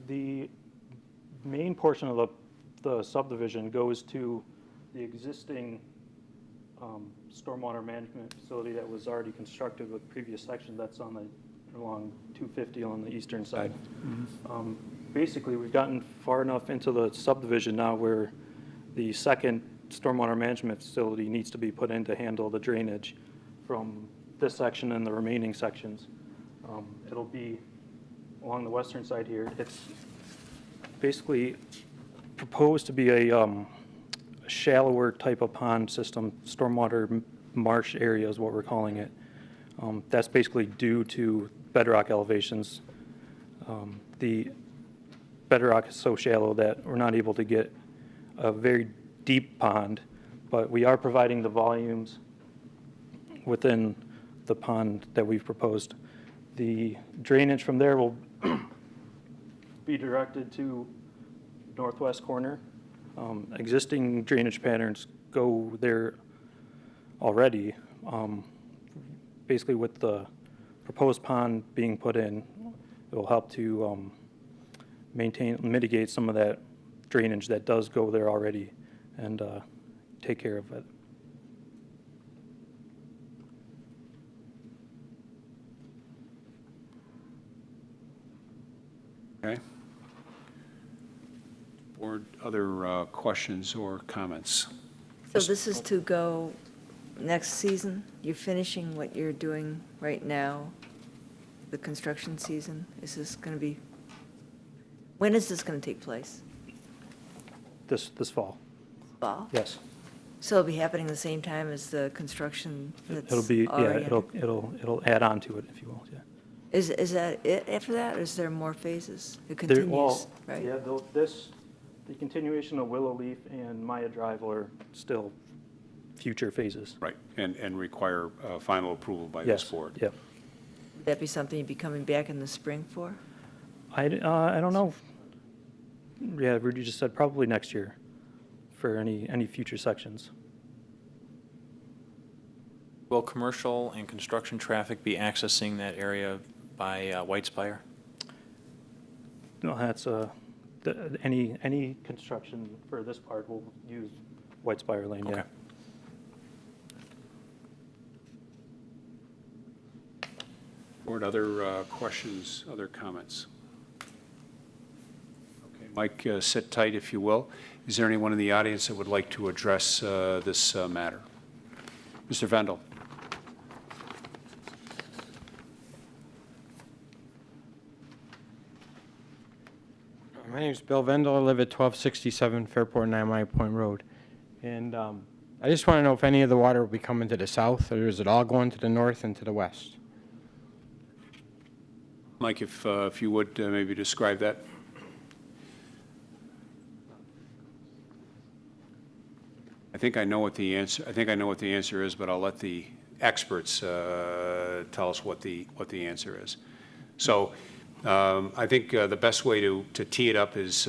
the main portion of the subdivision goes to the existing stormwater management facility that was already constructed with previous section that's on along 250 on the eastern side. Basically, we've gotten far enough into the subdivision now where the second stormwater management facility needs to be put in to handle the drainage from this section and the remaining sections. It'll be along the western side here. It's basically proposed to be a shallower type of pond system, stormwater marsh area is what we're calling it. That's basically due to bedrock elevations. The bedrock is so shallow that we're not able to get a very deep pond, but we are providing the volumes within the pond that we've proposed. The drainage from there will be directed to northwest corner. Existing drainage patterns go there already. Basically, with the proposed pond being put in, it will help to mitigate some of that drainage that does go there already and take care of it. Okay. Board, other questions or comments? So this is to go next season? You're finishing what you're doing right now, the construction season? Is this going to be, when is this going to take place? This fall, Fall? yes. So it'll be happening the same time as the construction that's It'll be, yeah, already under- it'll add on to it, if you will, yeah. Is that it after that, or is there more phases? It There- continues, well, right? Yeah, the continuation of Willow Leaf and Maya Drive are still future phases. Right, and require final approval by Yes, this board? yep. Would that be something you'd be coming back in the spring for? I don't know. Yeah, Rudy just said probably next year for any future sections. Will commercial and construction traffic be accessing that area by White Spire? No, that's, any construction for this part will use White Spire Lane, yeah. Okay. Board, other questions, other comments? Okay, Mike, sit tight if you will. Is there anyone in the audience that would like to address this matter? Mr. Vendel. My name is Bill Vendel. I live at 1267 Fairport 9 Mile Point Road. And I just want to know if any of the water will be coming to the south, or is it all going to the north and to the west? Mike, if you would maybe describe that. I think I know what the answer is, but I'll let the experts tell us what the answer is. So I think the best way to tee it up is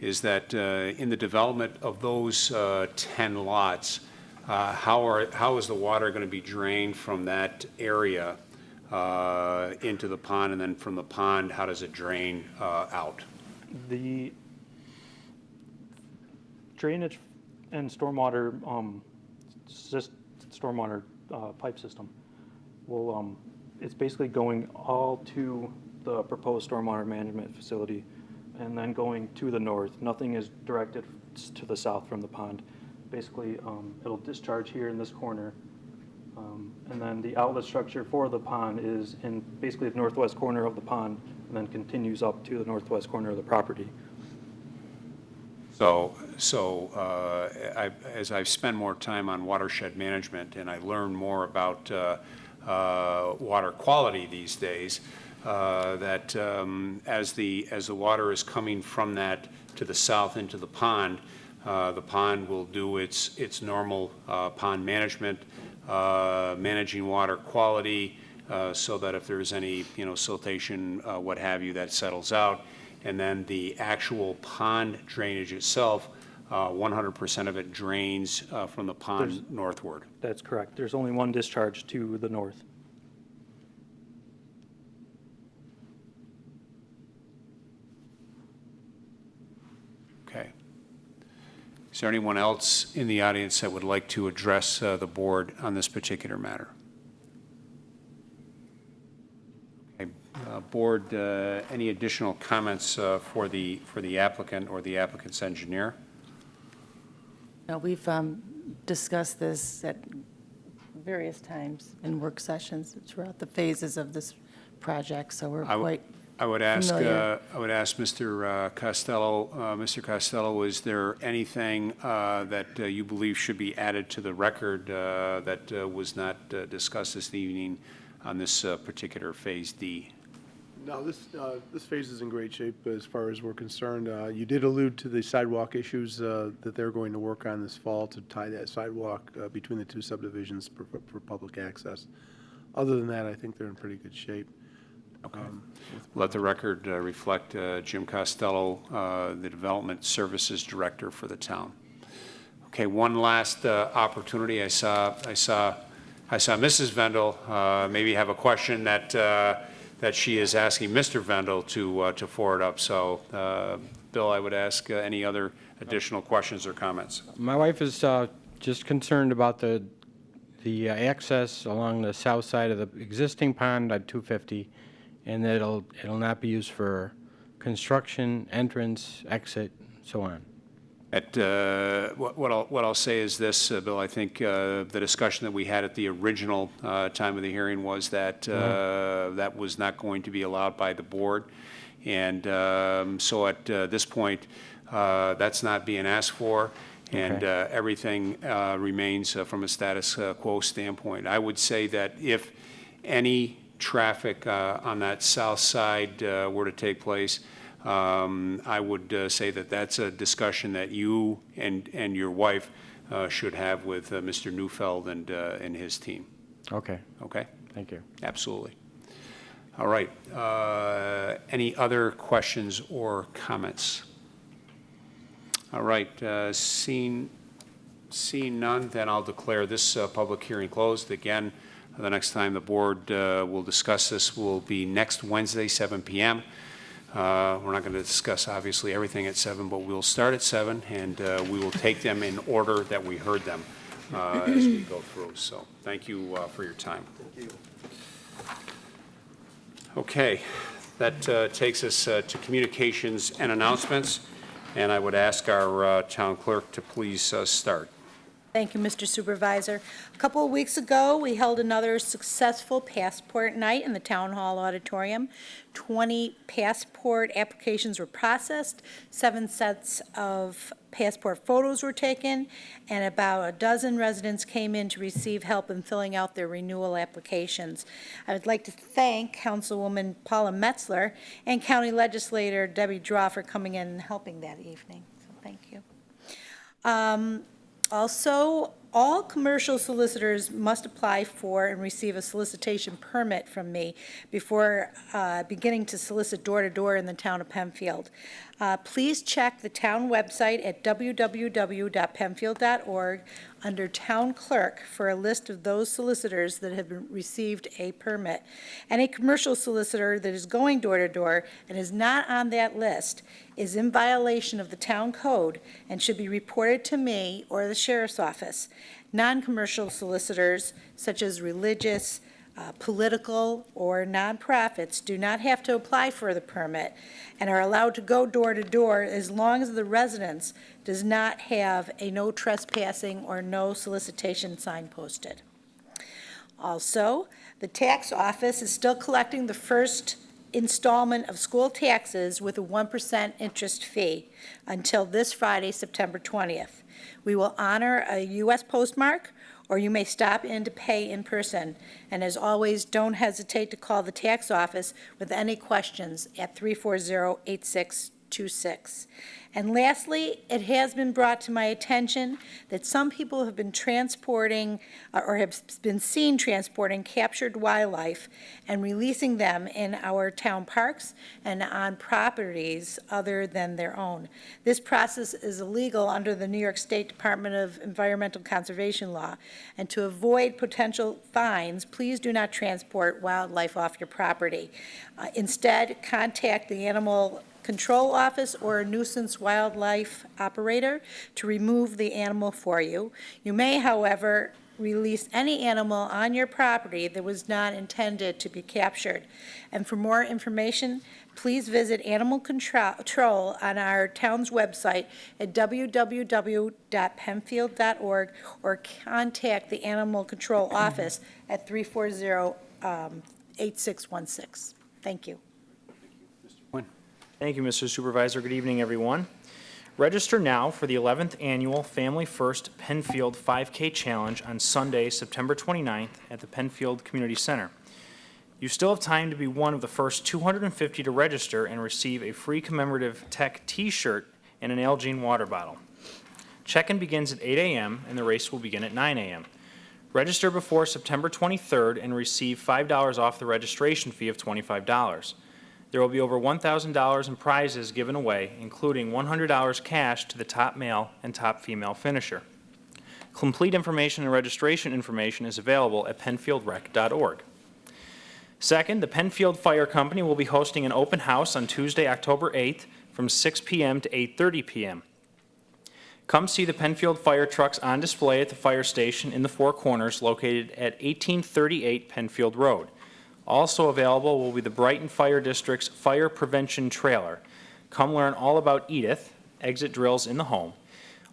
is that in the development of those 10 lots, how is the water going to be drained from that area into the pond, and then from the pond, how does it drain out? The drainage and stormwater, pipe system will, it's basically going all to the proposed stormwater management facility and then going to the north. Nothing is directed to the south from the pond. Basically, it'll discharge here in this corner. And then the outlet structure for the pond is in basically the northwest corner of the pond and then continues up to the northwest corner of the property. So as I've spent more time on watershed management and I learn more about water quality these days, that as the water is coming from that to the south into the pond will do its normal pond management, managing water quality, so that if there's any, siltation, what have you, that settles out. And then the actual pond drainage itself, 100% of it drains from the pond northward. That's correct. There's only one discharge to the north. Okay. Is there anyone else in the audience that would like to address the board on this particular matter? Okay. Board, any additional comments for the applicant or the applicant's engineer? Now, we've discussed this at various times in work sessions throughout the phases of this project, so we're quite I would ask familiar. Mr. Costello. Mr. Costello, is there anything that you believe should be added to the record that was not discussed this evening on this particular Phase D? No, this phase is in great shape as far as we're concerned. You did allude to the sidewalk issues that they're going to work on this fall to tie that sidewalk between the two subdivisions for public access. Other than that, I think they're in pretty good shape. Okay. Let the record reflect Jim Costello, the Development Services Director for the town. Okay, one last opportunity. I saw Mrs. Vendel maybe have a question that she is asking Mr. Vendel to forward up. So, Bill, I would ask any other additional questions or comments. My wife is just concerned about the access along the south side of the existing pond at 250, and that it'll not be used for construction, entrance, exit, so on. What I'll say is this, Bill. I think the discussion that we had at the original time of the hearing was that that was not going to be allowed by the board, and so at this point, that's not being asked for, and everything remains from a status quo standpoint. I would say that if any traffic on that south side were to take place, I would say that that's a discussion that you and your wife should have with Mr. Neufeld and his team. Okay. Okay? Thank you. Absolutely. All right. Any other questions or comments? All right. Seeing none, then I'll declare this public hearing closed. Again, the next time the board will discuss this will be next Wednesday, 7 p.m. We're not going to discuss, obviously, everything at 7, but we'll start at 7, and we will take them in order that we heard them as we go through. So thank you for your time. Thank you. Okay, that takes us to communications and announcements, and I would ask our town clerk to please start. Thank you, Mr. Supervisor. A couple of weeks ago, we held another successful passport night in the Town Hall Auditorium. 20 passport applications were processed, 7 sets of passport photos were taken, and about a dozen residents came in to receive help in filling out their renewal applications. I would like to thank Councilwoman Paula Metzler and County Legislator Debbie Draw for coming in and helping that evening. So thank you. Also, all commercial solicitors must apply for and receive a solicitation permit from me before beginning to solicit door-to-door in the town of Penfield. Please check the town website at www.penfield.org under Town Clerk for a list of those solicitors that have received a permit. Any commercial solicitor that is going door-to-door and is not on that list is in violation of the town code and should be reported to me or the sheriff's office. Non-commercial solicitors, such as religious, political, or nonprofits, do not have to apply for the permit and are allowed to go door-to-door as long as the residence does not have a no trespassing or no solicitation sign posted. Also, the tax office is still collecting the first installment of school taxes with a 1% interest fee until this Friday, September 20th. We will honor a U.S. postmark or you may stop in to pay in person. And as always, don't hesitate to call the tax office with any questions at 340-8626. And lastly, it has been brought to my attention that some people have been transporting or have been seen transporting captured wildlife and releasing them in our town parks and on properties other than their own. This process is illegal under the New York State Department of Environmental Conservation law. And to avoid potential fines, please do not transport wildlife off your property. Instead, contact the Animal Control Office or a nuisance wildlife operator to remove the animal for you. You may, however, release any animal on your property that was not intended to be captured. And for more information, please visit Animal Control on our town's website at www.penfield.org or contact the Animal Control Office at 340-8616. Thank you. Thank you, Mr. Supervisor. Good evening, everyone. Register now for the 11th Annual Family First Penfield 5K Challenge on Sunday, September 29th at the Penfield Community Center. You still have time to be one of the first 250 to register and receive a free commemorative tech t-shirt and an Algene water bottle. Check-in begins at 8 a.m. and the race will begin at 9 a.m. Register before September 23rd and receive $5 off the registration fee of $25. There will be over $1,000 in prizes given away, including $100 cash to the top male and top female finisher. Complete information and registration information is available at penfieldrec.org. Second, the Penfield Fire Company will be hosting an open house on Tuesday, October 8th from 6 p.m. to 8:30 p.m. Come see the Penfield fire trucks on display at the fire station in the Four Corners located at 1838 Penfield Road. Also available will be the Brighton Fire District's Fire Prevention Trailer. Come learn all about EDITH, exit drills in the home.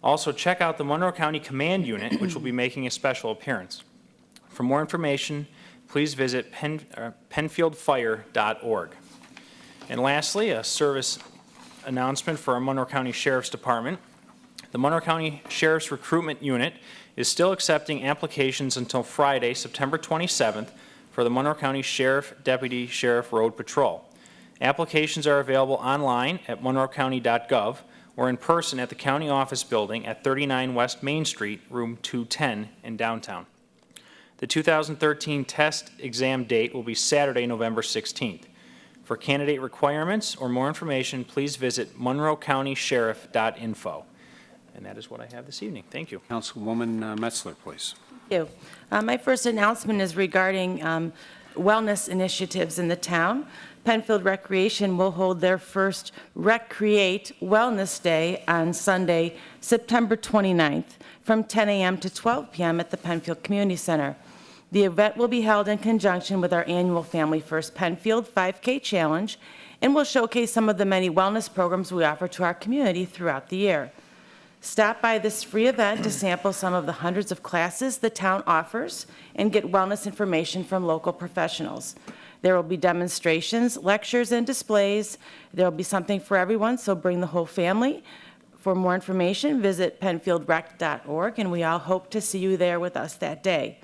Also check out the Monroe County Command Unit, which will be making a special appearance. For more information, please visit penfieldfire.org. And lastly, a service announcement for our Monroe County Sheriff's Department. The Monroe County Sheriff's Recruitment Unit is still accepting applications until Friday, September 27th, for the Monroe County Sheriff Deputy Sheriff Road Patrol. Applications are available online at monroecounty.gov or in person at the county office building at 39 West Main Street, room 210 in downtown. The 2013 test exam date will be Saturday, November 16th. For candidate requirements or more information, please visit monroecountysheriff.info. And that is what I have this evening. Thank you. Councilwoman Metzler, please. Thank you. My first announcement is regarding wellness initiatives in the town. Penfield Recreation will hold their first Recreate Wellness Day on Sunday, September 29th, from 10 a.m. to 12 p.m. at the Penfield Community Center. The event will be held in conjunction with our annual Family First Penfield 5K Challenge and will showcase some of the many wellness programs we offer to our community throughout the year. Stop by this free event to sample some of the hundreds of classes the town offers and get wellness information from local professionals. There will be demonstrations, lectures, and displays. There will be something for everyone, so bring the whole family. For more information, visit penfieldrec.org, and we all hope to see you there with us that day.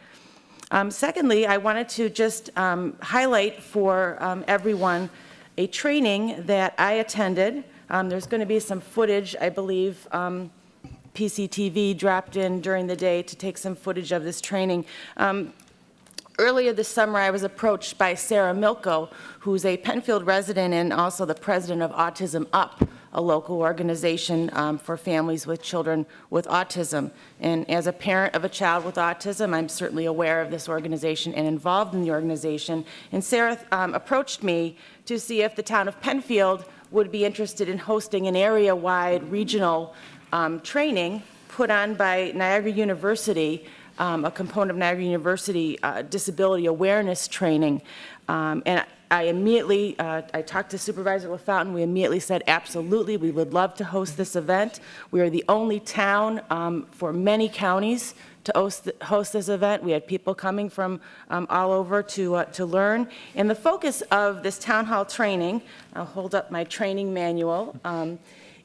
Secondly, I wanted to just highlight for everyone a training that I attended. There's going to be some footage, I believe, PCTV dropped in during the day to take some footage of this training. Earlier this summer, I was approached by Sarah Milko, who's a Penfield resident and also the president of Autism Up, a local organization for families with children with autism. And as a parent of a child with autism, I'm certainly aware of this organization and involved in the organization. And Sarah approached me to see if the town of Penfield would be interested in hosting an area-wide regional training put on by Niagara University, a component of Niagara University disability awareness training. And I immediately, I talked to Supervisor LaFountain. We immediately said, absolutely, we would love to host this event. We are the only town for many counties to host this event. We had people coming from all over to learn. And the focus of this town hall training, I'll hold up my training manual,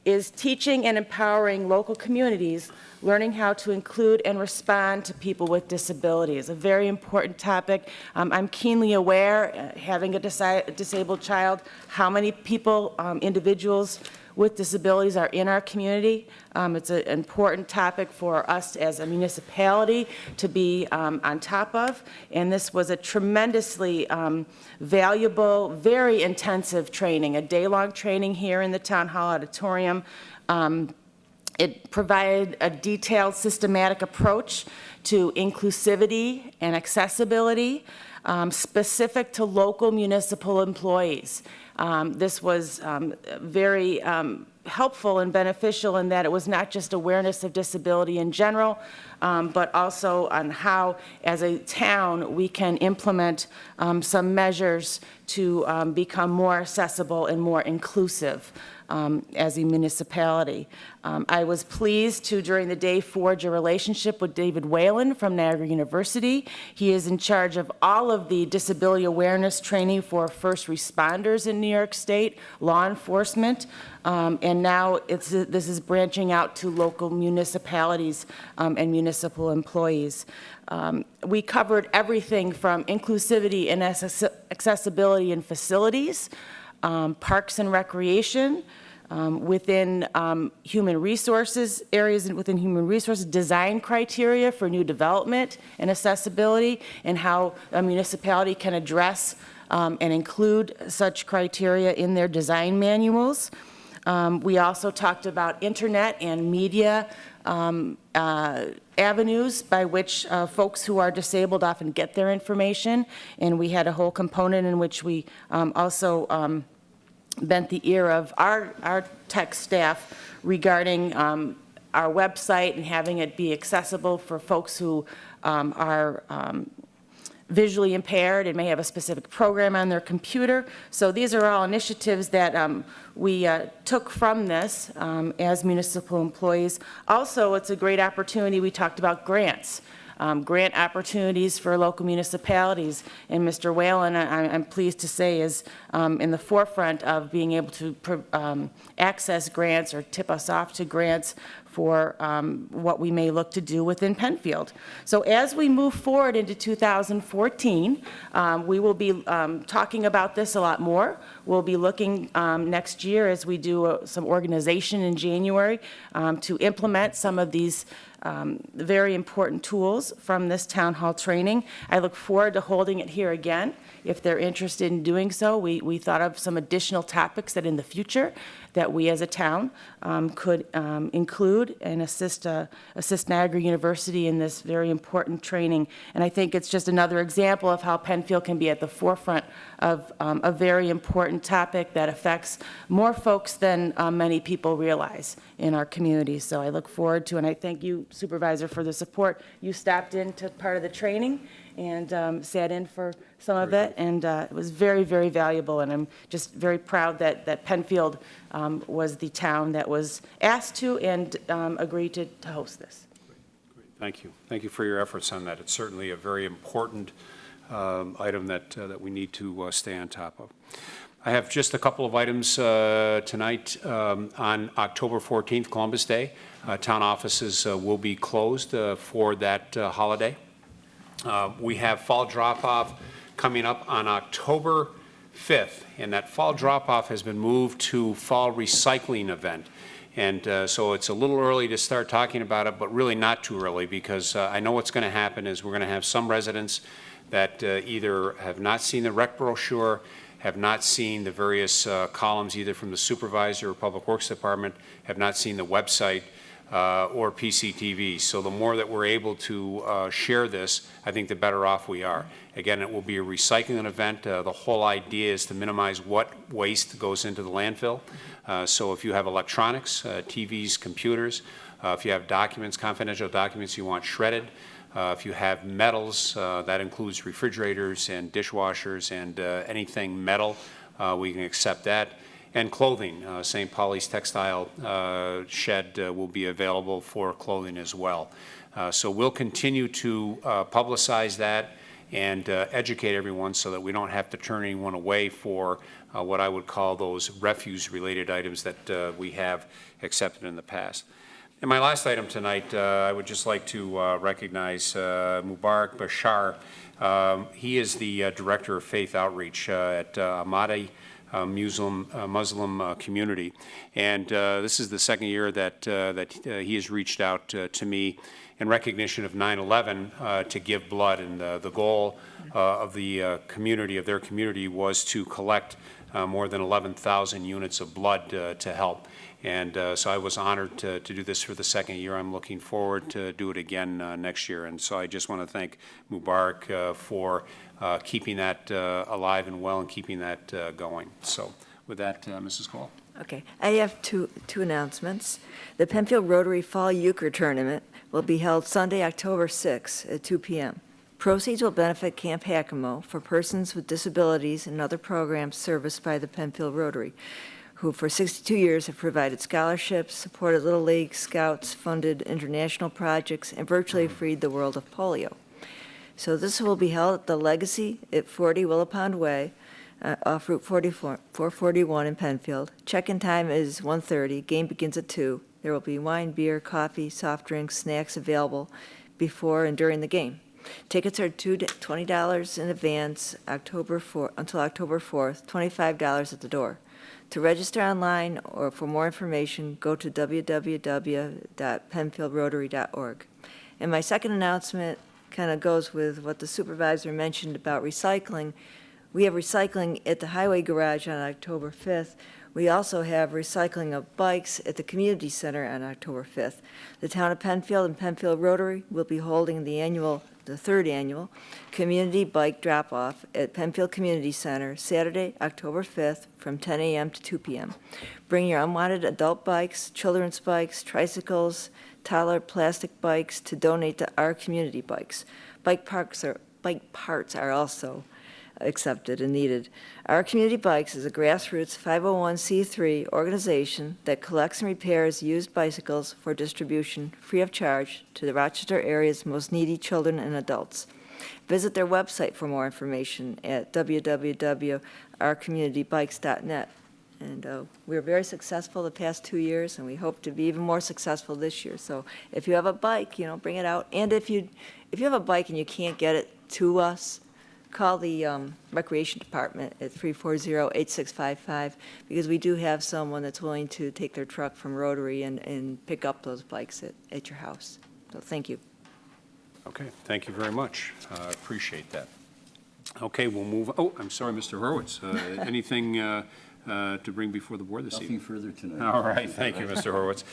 is teaching and empowering local communities, learning how to include and respond to people with disabilities. A very important topic. I'm keenly aware, having a disabled child, how many people, individuals with disabilities are in our community. It's an important topic for us as a municipality to be on top of, and this was a tremendously valuable, very intensive training, a day-long training here in the Town Hall Auditorium. It provided a detailed, systematic approach to inclusivity and accessibility specific to local municipal employees. This was very helpful and beneficial in that it was not just awareness of disability in general, but also on how, as a town, we can implement some measures to become more accessible and more inclusive as a municipality. I was pleased to, during the day, forge a relationship with David Whalen from Niagara University. He is in charge of all of the disability awareness training for first responders in New York State, law enforcement, and now this is branching out to local municipalities and municipal employees. We covered everything from inclusivity and accessibility in facilities, parks and recreation, within human resources, areas within human resources, design criteria for new development and accessibility, and how a municipality can address and include such criteria in their design manuals. We also talked about internet and media avenues by which folks who are disabled often get their information, and we had a whole component in which we also bent the ear of our tech staff regarding our website and having it be accessible for folks who are visually impaired and may have a specific program on their computer. So these are all initiatives that we took from this as municipal employees. Also, it's a great opportunity. We talked about grants. Grant opportunities for local municipalities. And Mr. Whalen, I'm pleased to say, is in the forefront of being able to access grants or tip us off to grants for what we may look to do within Penfield. So as we move forward into 2014, we will be talking about this a lot more. We'll be looking next year as we do some organization in January to implement some of these very important tools from this town hall training. I look forward to holding it here again. If they're interested in doing so, we thought of some additional topics that in the future that we as a town could include and assist Niagara University in this very important training. And I think it's just another example of how Penfield can be at the forefront of a very important topic that affects more folks than many people realize in our community. So I look forward to, and I thank you, Supervisor, for the support. You stopped into part of the training and sat in for some of it, and it was very, very valuable, and I'm just very proud that Penfield was the town that was asked to and agreed to host this. Thank you. Thank you for your efforts on that. It's certainly a very important item that we need to stay on top of. I have just a couple of items tonight. On October 14th, Columbus Day, town offices will be closed for that holiday. We have fall drop-off coming up on October 5th, and that fall drop-off has been moved to fall recycling event. And so it's a little early to start talking about it, but really not too early, because I know what's going to happen is we're going to have some residents that either have not seen the rec brochure, have not seen the various columns either from the Supervisor or Public Works Department, have not seen the website or PCTV. So the more that we're able to share this, I think the better off we are. Again, it will be a recycling event. The whole idea is to minimize what waste goes into the landfill. So if you have electronics, TVs, computers, if you have documents, confidential documents you want shredded, if you have metals, that includes refrigerators and dishwashers and anything metal, we can accept that. And clothing, St. Pauli's Textile Shed will be available for clothing as well. So we'll continue to publicize that and educate everyone so that we don't have to turn anyone away for what I would call those refuse-related items that we have accepted in the past. And my last item tonight, I would just like to recognize Mubarak Bashar. He is the Director of Faith Outreach at Ahmadi Muslim community. And this is the second year that he has reached out to me in recognition of 9/11 to give blood. And the goal of the community, of their community, was to collect more than 11,000 units of blood to help. And so I was honored to do this for the second year. I'm looking forward to do it again next year. And so I just want to thank Mubarak for keeping that alive and well and keeping that going. So with that, Mrs. Cole. Okay, I have two announcements. The Penfield Rotary Fall Euchre Tournament will be held Sunday, October 6th at 2 p.m. Proceeds will benefit Camp Hakamo for persons with disabilities and other programs serviced by the Penfield Rotary, who for 62 years have provided scholarships, supported Little League, Scouts, funded international projects, and virtually freed the world of polio. So this will be held at the Legacy at 40 Willow Pond Way, off Route 441 in Penfield. Check-in time is 1:30. Game begins at 2. There will be wine, beer, coffee, soft drinks, snacks available before and during the game. Tickets are $20 in advance until October 4th, $25 at the door. To register online or for more information, go to www.penfieldrotary.org. And my second announcement kind of goes with what the supervisor mentioned about recycling. We have recycling at the highway garage on October 5th. We also have recycling of bikes at the community center on October 5th. The town of Penfield and Penfield Rotary will be holding the third annual community bike drop-off at Penfield Community Center Saturday, October 5th from 10 a.m. to 2 p.m. Bring your unwanted adult bikes, children's bikes, tricycles, toddler plastic bikes to donate to our community bikes. Bike parts are also accepted and needed. Our Community Bikes is a grassroots 501c3 organization that collects and repairs used bicycles for distribution free of charge to the Rochester area's most needy children and adults. Visit their website for more information at www.ourcommunitybikes.net. And we were very successful the past 2 years, and we hope to be even more successful this year. So if you have a bike, bring it out. And if you have a bike and you can't get it to us, call the Recreation Department at 340-8655, because we do have someone that's willing to take their truck from Rotary and pick up those bikes at your house. So thank you. Okay, thank you very much. Appreciate that. Okay, we'll move. Oh, I'm sorry, Mr. Horowitz. Anything to bring before the board this evening? Nothing further tonight. All right, thank you, Mr. Horowitz.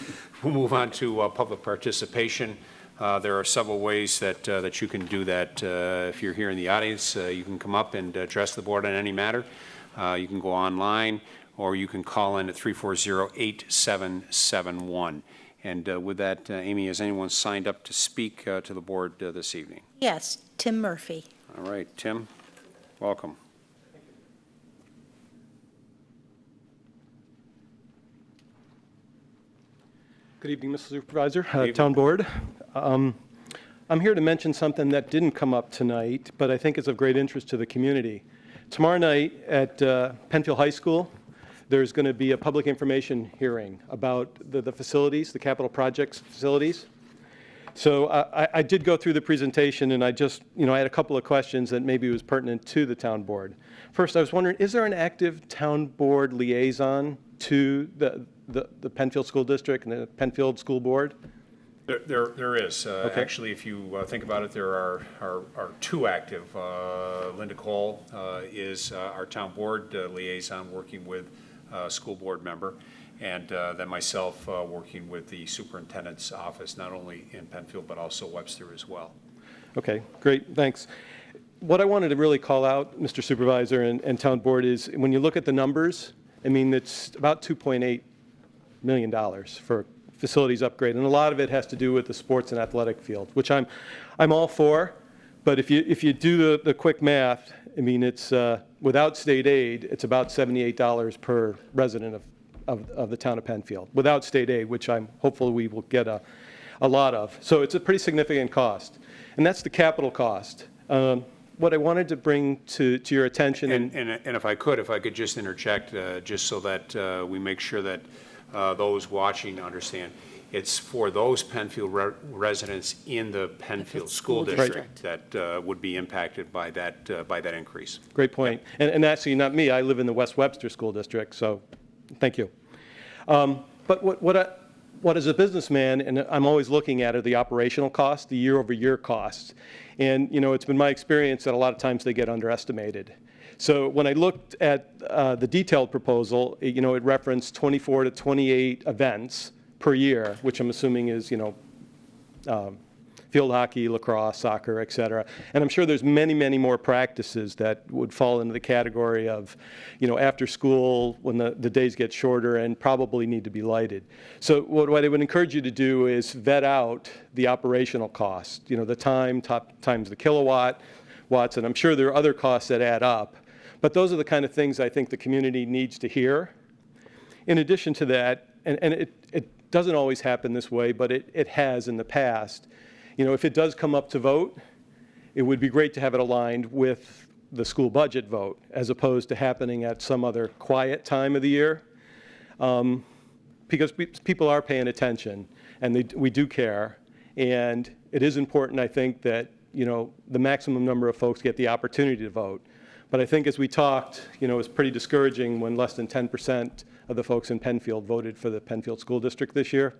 We'll move on to public participation. There are several ways that you can do that. If you're here in the audience, you can come up and address the board on any matter. You can go online, or you can call in at 340-8771. And with that, Amy, has anyone signed up to speak to the board this evening? Yes, Tim Murphy. All right, Tim, welcome. Good evening, Mr. Supervisor, Town Board. I'm here to mention something that didn't come up tonight, but I think is of great interest to the community. Tomorrow night at Penfield High School, there's going to be a public information hearing about the facilities, the capital projects facilities. So I did go through the presentation, and I had a couple of questions that maybe was pertinent to the Town Board. First, I was wondering, is there an active Town Board liaison to the Penfield School District and the Penfield School Board? There is. Okay. Actually, if you think about it, there are two active. Linda Cole is our town board liaison, working with a school board member, and then myself working with the superintendent's office, not only in Penfield but also Webster as well. Okay, great, thanks. What I wanted to really call out, Mr. Supervisor and Town Board, is when you look at the numbers, I mean, it's about $2.8 million for facilities upgrade, and a lot of it has to do with the sports and athletic field, which I'm all for. But if you do the quick math, I mean, it's without state aid, it's about $78 per resident of the town of Penfield. Without state aid, which I'm hopeful we will get a lot of. So it's a pretty significant cost, and that's the capital cost. what I wanted to bring to your attention, And if I could just interject, just so that we make sure that those watching understand, it's for those Penfield residents in the Penfield School District that would be impacted by that increase. Great point. And actually, not me, I live in the West Webster School District, so thank you. But what as a businessman, and I'm always looking at, are the operational costs, the year-over-year costs. And, you know, it's been my experience that a lot of times they get underestimated. So when I looked at the detailed proposal, you know, it referenced 24 to 28 events per year, which I'm assuming is, you know, field hockey, lacrosse, soccer, et cetera. And I'm sure there's many, many more practices that would fall into the category of, you know, after school when the days get shorter and probably need to be lighted. So what I would encourage you to do is vet out the operational cost, you know, the time times the watts, and I'm sure there are other costs that add up. But those are the kind of things I think the community needs to hear. In addition to that, and it doesn't always happen this way, but it has in the past. You know, if it does come up to vote, it would be great to have it aligned with the school budget vote, as opposed to happening at some other quiet time of the year, because people are paying attention, and we do care, and it is important, I think, that, you know, the maximum number of folks get the opportunity to vote. But I think as we talked, you know, it was pretty discouraging when less than 10% of the folks in Penfield voted for the Penfield School District this year.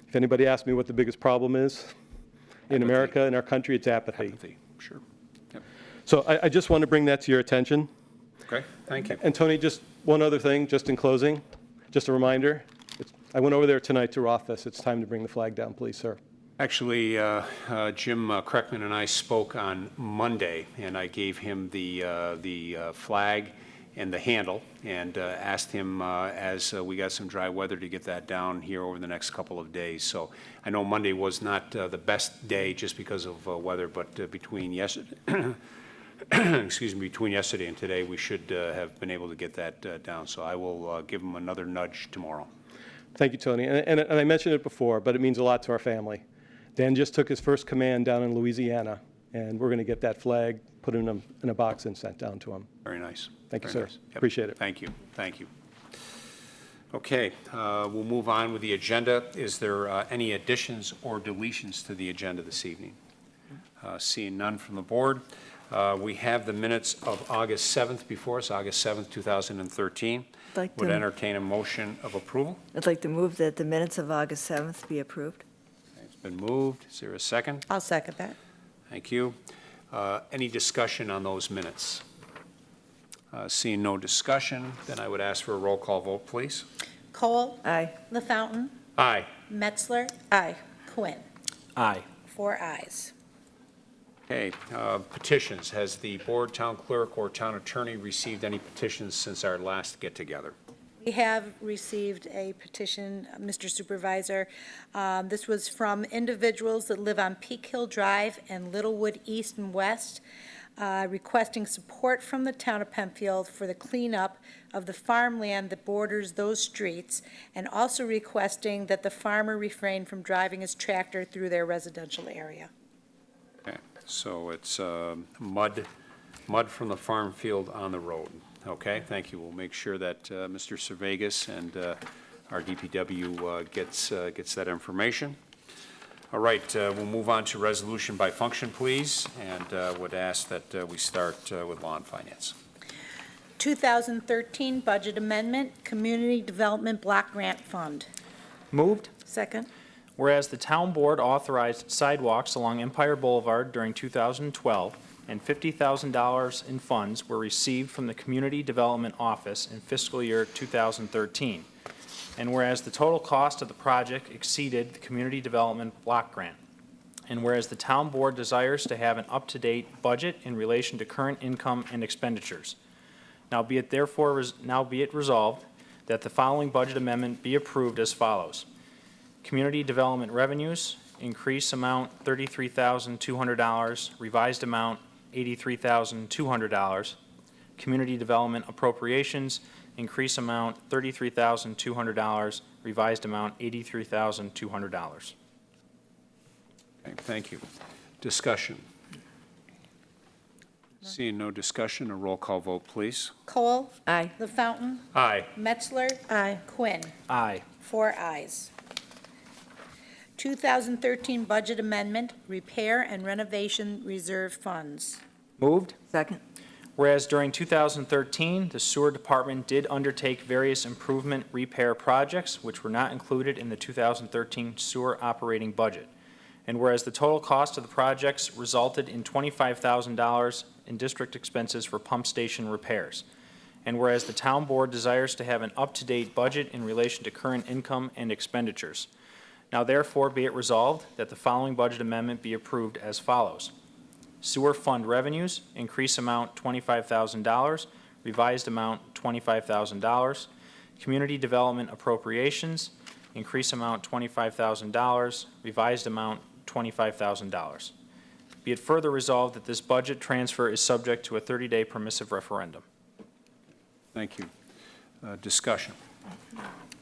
If anybody asks me what the biggest problem is in America, in our country, it's apathy. Apathy, sure. Yep. So I just want to bring that to your attention. Okay, thank you. And Tony, just one other thing, just in closing, just a reminder. I went over there tonight to your office. It's time to bring the flag down, please, sir. Actually, Jim Kreckman and I spoke on Monday, and I gave him the flag and the handle, and asked him as we got some dry weather to get that down here over the next couple of days. So I know Monday was not the best day just because of weather, but between yesterday, between yesterday and today, we should have been able to get that down. So I will give him another nudge tomorrow. Thank you, Tony. And I mentioned it before, but it means a lot to our family. Dan just took his first command down in Louisiana, and we're going to get that flag put in a box and sent down to him. Very nice. Thank you, Very sir. nice. Yep. Appreciate it. Thank you. Thank you. Okay, we'll move on with the agenda. Is there any additions or deletions to the agenda this evening? Seeing none from the board. We have the minutes of August 7th before us, August 7th, 2013. Would entertain a motion of approval. I'd like to move that the minutes of August 7th be approved. It's been moved. Is there a second? I'll second that. Thank you. Any discussion on those minutes? Seeing no discussion, then I would ask for a roll call vote, please. Cole. Aye. LaFountain. Aye. Metzler. Aye. Quinn. Aye. 4 ayes. Okay, petitions. Has the board, town clerk, or town attorney received any petitions since our last get-together? We have received a petition, Mr. Supervisor. This was from individuals that live on Peak Hill Drive and Littlewood East and West, requesting support from the town of Penfield for the cleanup of the farmland that borders those streets, and also requesting that the farmer refrain from driving his tractor through their residential area. Okay, so it's mud from the farm field on the road. Okay, thank you. We'll make sure that Mr. Servegas and our DPW gets that information. All right, we'll move on to resolution by function, please, and would ask that we start with law and finance. 2013 Budget Amendment, Community Development Block Grant Fund. Moved. Second. Whereas the town board authorized sidewalks along Empire Boulevard during 2012, and $50,000 in funds were received from the Community Development Office in fiscal year 2013. And whereas the total cost of the project exceeded the Community Development Block Grant. And whereas the town board desires to have an up-to-date budget in relation to current income and expenditures. Now be it resolved that the following budget amendment be approved as follows. Community Development Revenues, increase amount $33,200, revised amount $83,200. Community Development Appropriations, increase amount $33,200, revised amount $83,200. Okay, thank you. Discussion. Seeing no discussion, a roll call vote, please. Cole. Aye. LaFountain. Aye. Metzler. Aye. Quinn. Aye. 4 ayes. 2013 Budget Amendment, Repair and Renovation Reserve Funds. Moved. Second. Whereas during 2013, the sewer department did undertake various improvement repair projects which were not included in the 2013 sewer operating budget. And whereas the total cost of the projects resulted in $25,000 in district expenses for pump station repairs. And whereas the town board desires to have an up-to-date budget in relation to current income and expenditures. Now therefore be it resolved that the following budget amendment be approved as follows. Sewer fund revenues, increase amount $25,000, revised amount $25,000. Community development appropriations, increase amount $25,000, revised amount $25,000. Be it further resolved that this budget transfer is subject to a 30-day permissive referendum. Thank you. Discussion.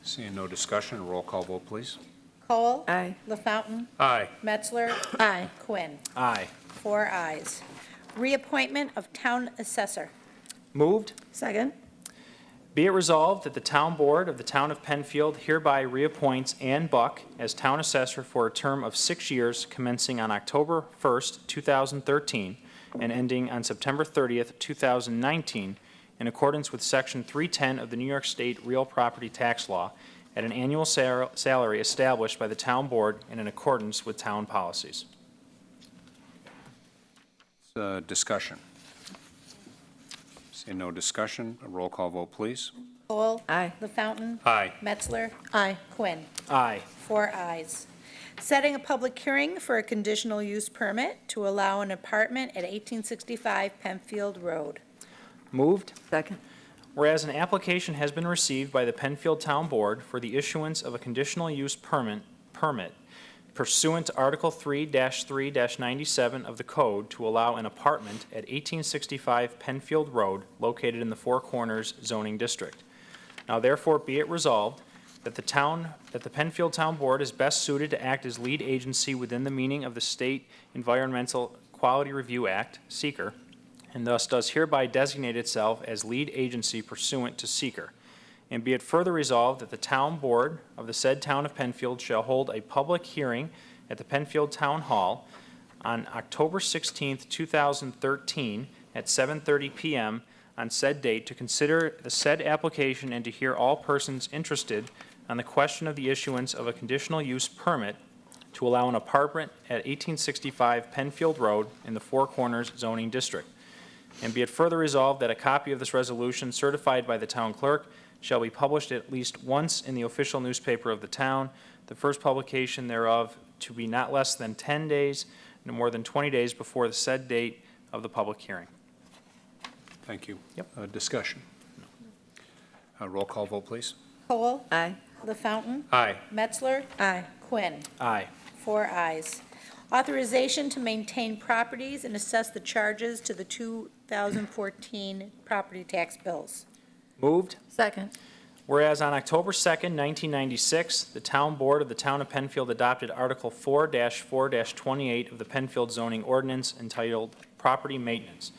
Seeing no discussion, a roll call vote, please. Cole. Aye. LaFountain. Aye. Metzler. Aye. Quinn. Aye. 4 ayes. Reappointment of Town Assessor. Moved. Second. Be it resolved that the Town Board of the Town of Penfield hereby reappoints Ann Buck as Town Assessor for a term of 6 years commencing on October 1st, 2013, and ending on September 30th, 2019, in accordance with Section 310 of the New York State Real Property Tax Law, at an annual salary established by the Town Board and in accordance with town policies. Discussion. Seeing no discussion, a roll call vote, please. Cole. Aye. LaFountain. Aye. Metzler. Aye. Quinn. Aye. 4 ayes. Setting a public hearing for a conditional use permit to allow an apartment at 1865 Penfield Road. Moved. Second. Whereas an application has been received by the Penfield Town Board for the issuance of a conditional use permit pursuant to Article 3-3-97 of the Code to allow an apartment at 1865 Penfield Road located in the Four Corners zoning district. Now therefore be it resolved that the Penfield Town Board is best suited to act as lead agency within the meaning of the State Environmental Quality Review Act, SEQR, and thus does hereby designate itself as lead agency pursuant to SEQR. And be it further resolved that the Town Board of the said Town of Penfield shall hold a public hearing at the Penfield Town Hall on October 16th, 2013 at 7:30 p.m. on said date to consider the said application and to hear all persons interested on the question of the issuance of a conditional use permit to allow an apartment at 1865 Penfield Road in the Four Corners zoning district. And be it further resolved that a copy of this resolution certified by the town clerk shall be published at least once in the official newspaper of the town, the first publication thereof to be not less than 10 days, no more than 20 days before the said date of the public hearing. Thank you. Yep. Discussion. Roll call vote, please. Cole. Aye. LaFountain. Aye. Metzler. Aye. Quinn. Aye. 4 ayes. Authorization to maintain properties and assess the charges to the 2014 property tax bills. Moved. Second. Whereas on October 2nd, 1996, the Town Board of the Town of Penfield adopted Article 4-4-28 of the Penfield zoning ordinance entitled Property Maintenance.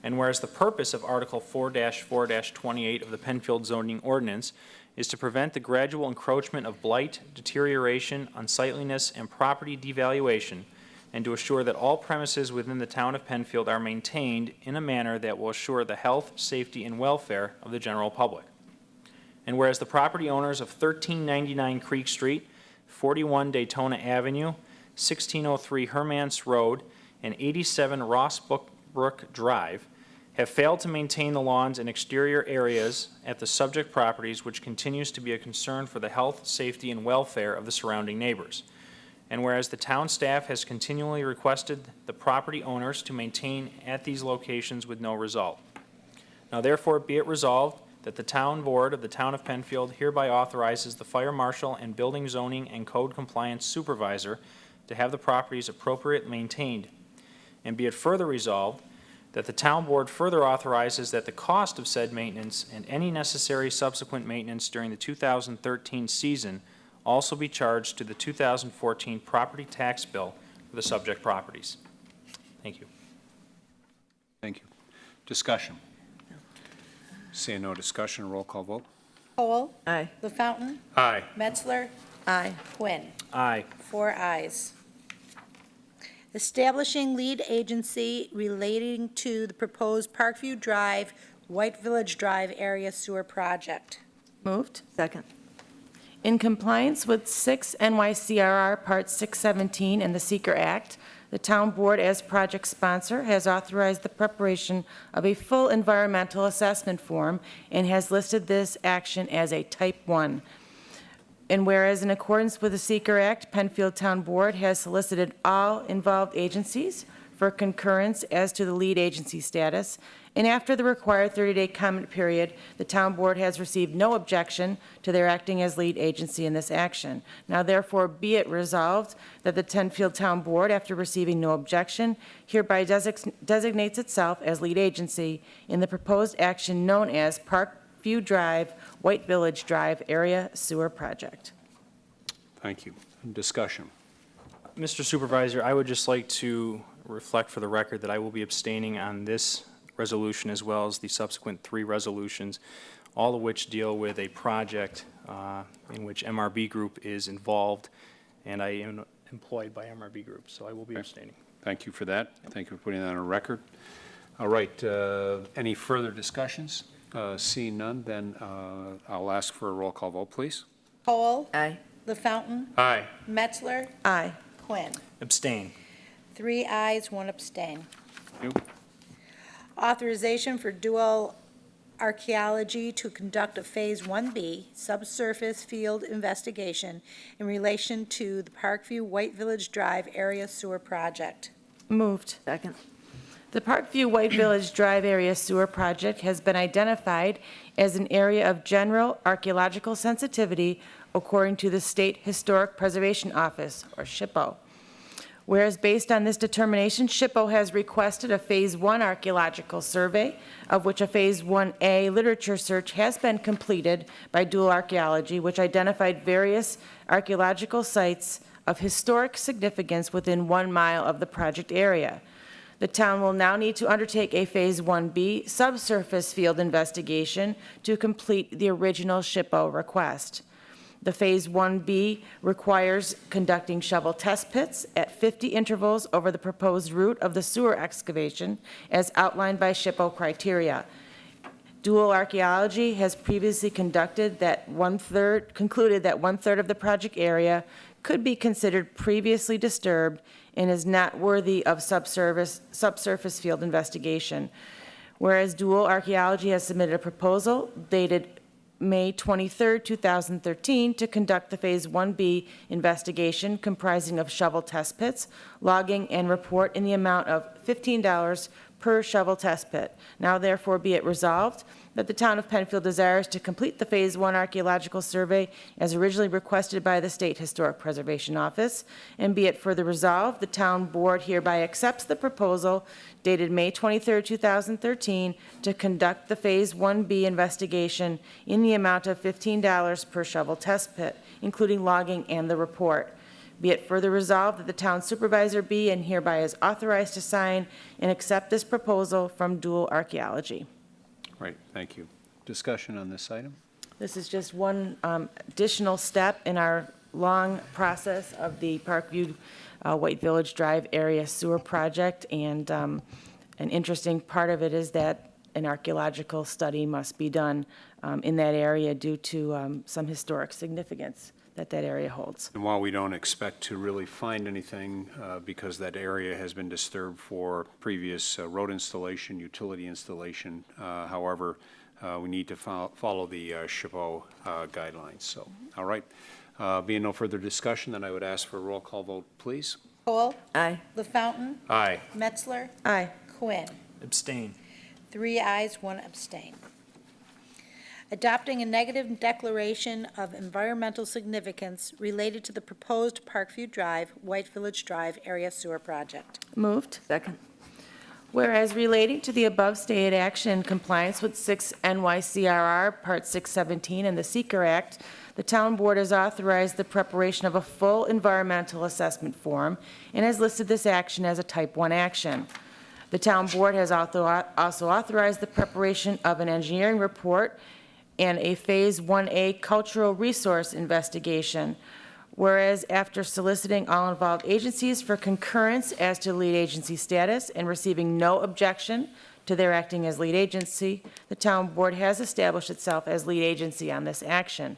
And whereas the purpose of Article 4-4-28 of the Penfield zoning ordinance is to prevent the gradual encroachment of blight, deterioration, unsightliness, and property devaluation, and to assure that all premises within the Town of Penfield are maintained in a manner that will assure the health, safety, and welfare of the general public. And whereas the property owners of 1399 Creek Street, 41 Daytona Avenue, 1603 Hermance Road, and 87 Rossbrook Drive have failed to maintain the lawns and exterior areas at the subject properties, which continues to be a concern for the health, safety, and welfare of the surrounding neighbors. And whereas the town staff has continually requested the property owners to maintain at these locations with no result. Now therefore be it resolved that the Town Board of the Town of Penfield hereby authorizes the Fire Marshal and Building Zoning and Code Compliance Supervisor to have the properties appropriately maintained. And be it further resolved that the Town Board further authorizes that the cost of said maintenance and any necessary subsequent maintenance during the 2013 season also be charged to the 2014 property tax bill for the subject properties. Thank you. Thank you. Discussion. Seeing no discussion, roll call vote. Cole. Aye. LaFountain. Aye. Metzler. Aye. Quinn. Aye. 4 ayes. Establishing lead agency relating to the proposed Parkview Drive, White Village Drive area sewer project. Moved. Second. In compliance with 6 NYCRR Part 617 and the Seeker Act, the Town Board, as project sponsor, has authorized the preparation of a full environmental assessment form and has listed this action as a Type 1. And whereas in accordance with the Seeker Act, Penfield Town Board has solicited all involved agencies for concurrence as to the lead agency status, and after the required 30-day comment period, the Town Board has received no objection to their acting as lead agency in this action. Now therefore be it resolved that the Penfield Town Board, after receiving no objection, hereby designates itself as lead agency in the proposed action known as Parkview Drive, White Village Drive Area Sewer Project. Thank you. Discussion. Mr. Supervisor, I would just like to reflect for the record that I will be abstaining on this resolution as well as the subsequent 3 resolutions, all of which deal with a project in which MRB Group is involved, and I am employed by MRB Group, so I will be abstaining. Thank you for that. Thank you for putting that on record. All right, any further discussions? Seeing none, then I'll ask for a roll call vote, please. Cole. Aye. LaFountain. Aye. Metzler. Aye. Quinn. Abstain. 3 ayes, 1 abstain. Thank you. Authorization for Dual Archaeology to conduct a Phase 1B subsurface field investigation in relation to the Parkview White Village Drive area sewer project. Moved. Second. The Parkview White Village Drive Area Sewer Project has been identified as an area of general archaeological sensitivity according to the State Historic Preservation Office, or SHPO. Whereas based on this determination, SHPO has requested a Phase 1 archaeological survey, of which a Phase 1A literature search has been completed by Dual Archaeology, which identified various archaeological sites of historic significance within 1 mile of the project area. The town will now need to undertake a Phase 1B subsurface field investigation to complete the original SHPO request. The Phase 1B requires conducting shovel test pits at 50 intervals over the proposed route of the sewer excavation as outlined by SHPO criteria. Dual Archaeology has previously concluded that one-third of the project area could be considered previously disturbed and is not worthy of subsurface field investigation. Whereas Dual Archaeology has submitted a proposal dated May 23, 2013, to conduct the Phase 1B investigation comprising of shovel test pits, logging, and report in the amount of $15 per shovel test pit. Now therefore be it resolved that the town of Penfield desires to complete the Phase 1 archaeological survey as originally requested by the State Historic Preservation Office, and be it further resolved, the town board hereby accepts the proposal dated May 23, 2013, to conduct the Phase 1B investigation in the amount of $15 per shovel test pit, including logging and the report. Be it further resolved that the town supervisor be and hereby is authorized to sign and accept this proposal from Dual Archaeology. Right, thank you. Discussion on this item? This is just one additional step in our long process of the Parkview White Village Drive area sewer project, and an interesting part of it is that an archaeological study must be done in that area due to some historic significance that area holds. And while we don't expect to really find anything because that area has been disturbed for previous road installation, utility installation, however, we need to follow the SHPO guidelines. So, all right. Being no further discussion, then I would ask for a roll call vote, please. Cole. Aye. LaFountain. Aye. Metzler. Aye. Quinn. Abstain. 3 ayes, 1 abstain. Adopting a negative declaration of environmental significance related to the proposed Parkview Drive, White Village Drive area sewer project. Moved. Second. Whereas relating to the above stated action in compliance with 6 NYCRR Part 617 and the Seeker Act, the town board has authorized the preparation of a full environmental assessment form and has listed this action as a Type 1 action. The town board has also authorized the preparation of an engineering report and a Phase 1A cultural resource investigation. Whereas after soliciting all involved agencies for concurrence as to lead agency status and receiving no objection to their acting as lead agency, the town board has established itself as lead agency on this action.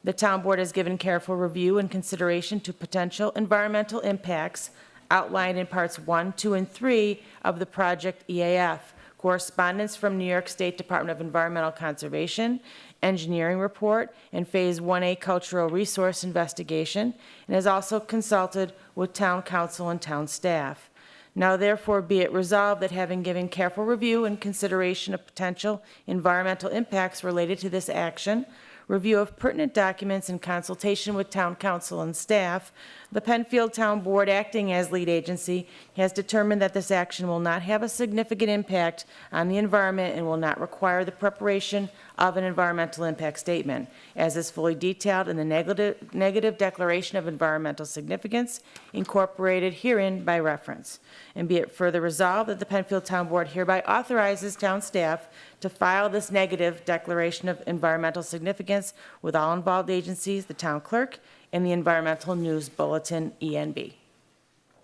The town board has given careful review and consideration to potential environmental impacts outlined in parts 1, 2, and 3 of the project EAF, correspondence from New York State Department of Environmental Conservation, engineering report, and Phase 1A cultural resource investigation, and has also consulted with town council and town staff. Now therefore be it resolved that having given careful review and consideration of potential environmental impacts related to this action, review of pertinent documents and consultation with town council and staff, the Penfield Town Board, acting as lead agency, has determined that this action will not have a significant impact on the environment and will not require the preparation of an environmental impact statement, as is fully detailed in the negative declaration of environmental significance incorporated herein by reference. And be it further resolved that the Penfield Town Board hereby authorizes town staff to file this negative declaration of environmental significance with all involved agencies, the town clerk, and the Environmental News Bulletin, ENB.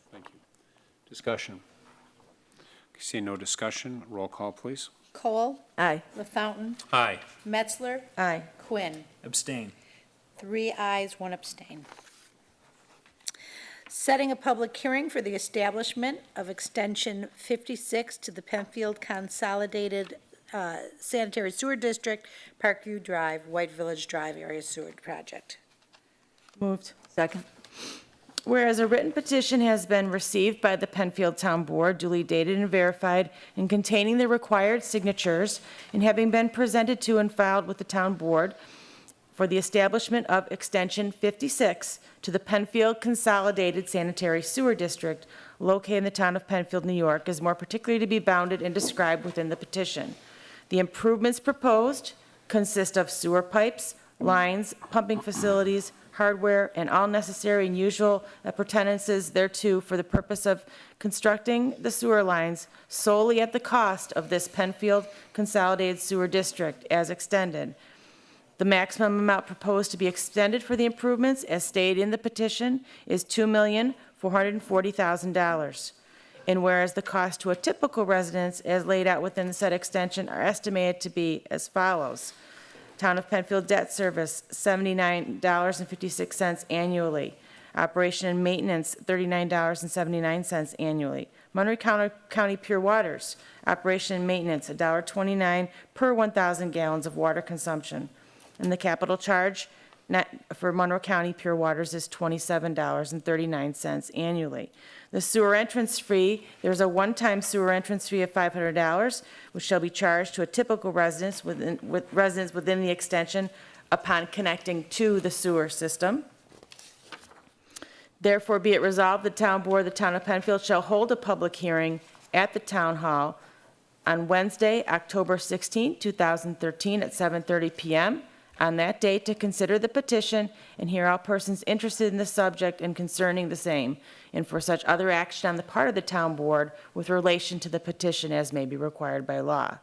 Thank you. Discussion. Seeing no discussion, roll call, please. Cole. Aye. LaFountain. Aye. Metzler. Aye. Quinn. Abstain. 3 ayes, 1 abstain. Setting a public hearing for the establishment of Extension 56 to the Penfield Consolidated Sanitary Sewer District, Parkview Drive, White Village Drive Area Sewer Project. Moved. Second. Whereas a written petition has been received by the Penfield Town Board, duly dated and verified, and containing the required signatures, and having been presented to and filed with the Town Board for the establishment of Extension 56 to the Penfield Consolidated Sanitary Sewer District located in the town of Penfield, New York, is more particularly to be bounded and described within the petition. The improvements proposed consist of sewer pipes, lines, pumping facilities, hardware, and all necessary and usual appurtenances thereto for the purpose of constructing the sewer lines solely at the cost of this Penfield Consolidated Sewer District as extended. The maximum amount proposed to be extended for the improvements, as stated in the petition, is $2,440,000. And whereas the cost to a typical residence, as laid out within the said extension, are estimated to be as follows. Town of Penfield debt service, $79.56 annually. Operation and maintenance, $39.79 annually. Monroe County Pure Waters, operation and maintenance, $1.29 per 1,000 gallons of water consumption. And the capital charge for Monroe County Pure Waters is $27.39 annually. The sewer entrance fee, there's a one-time sewer entrance fee of $500, which shall be charged to a typical residence within the extension upon connecting to the sewer system. Therefore, be it resolved, the Town Board of the Town of Penfield shall hold a public hearing at the Town Hall on Wednesday, October 16, 2013, at 7:30 p.m. on that date to consider the petition and hear all persons interested in the subject and concerning the same, and for such other action on the part of the Town Board with relation to the petition as may be required by law.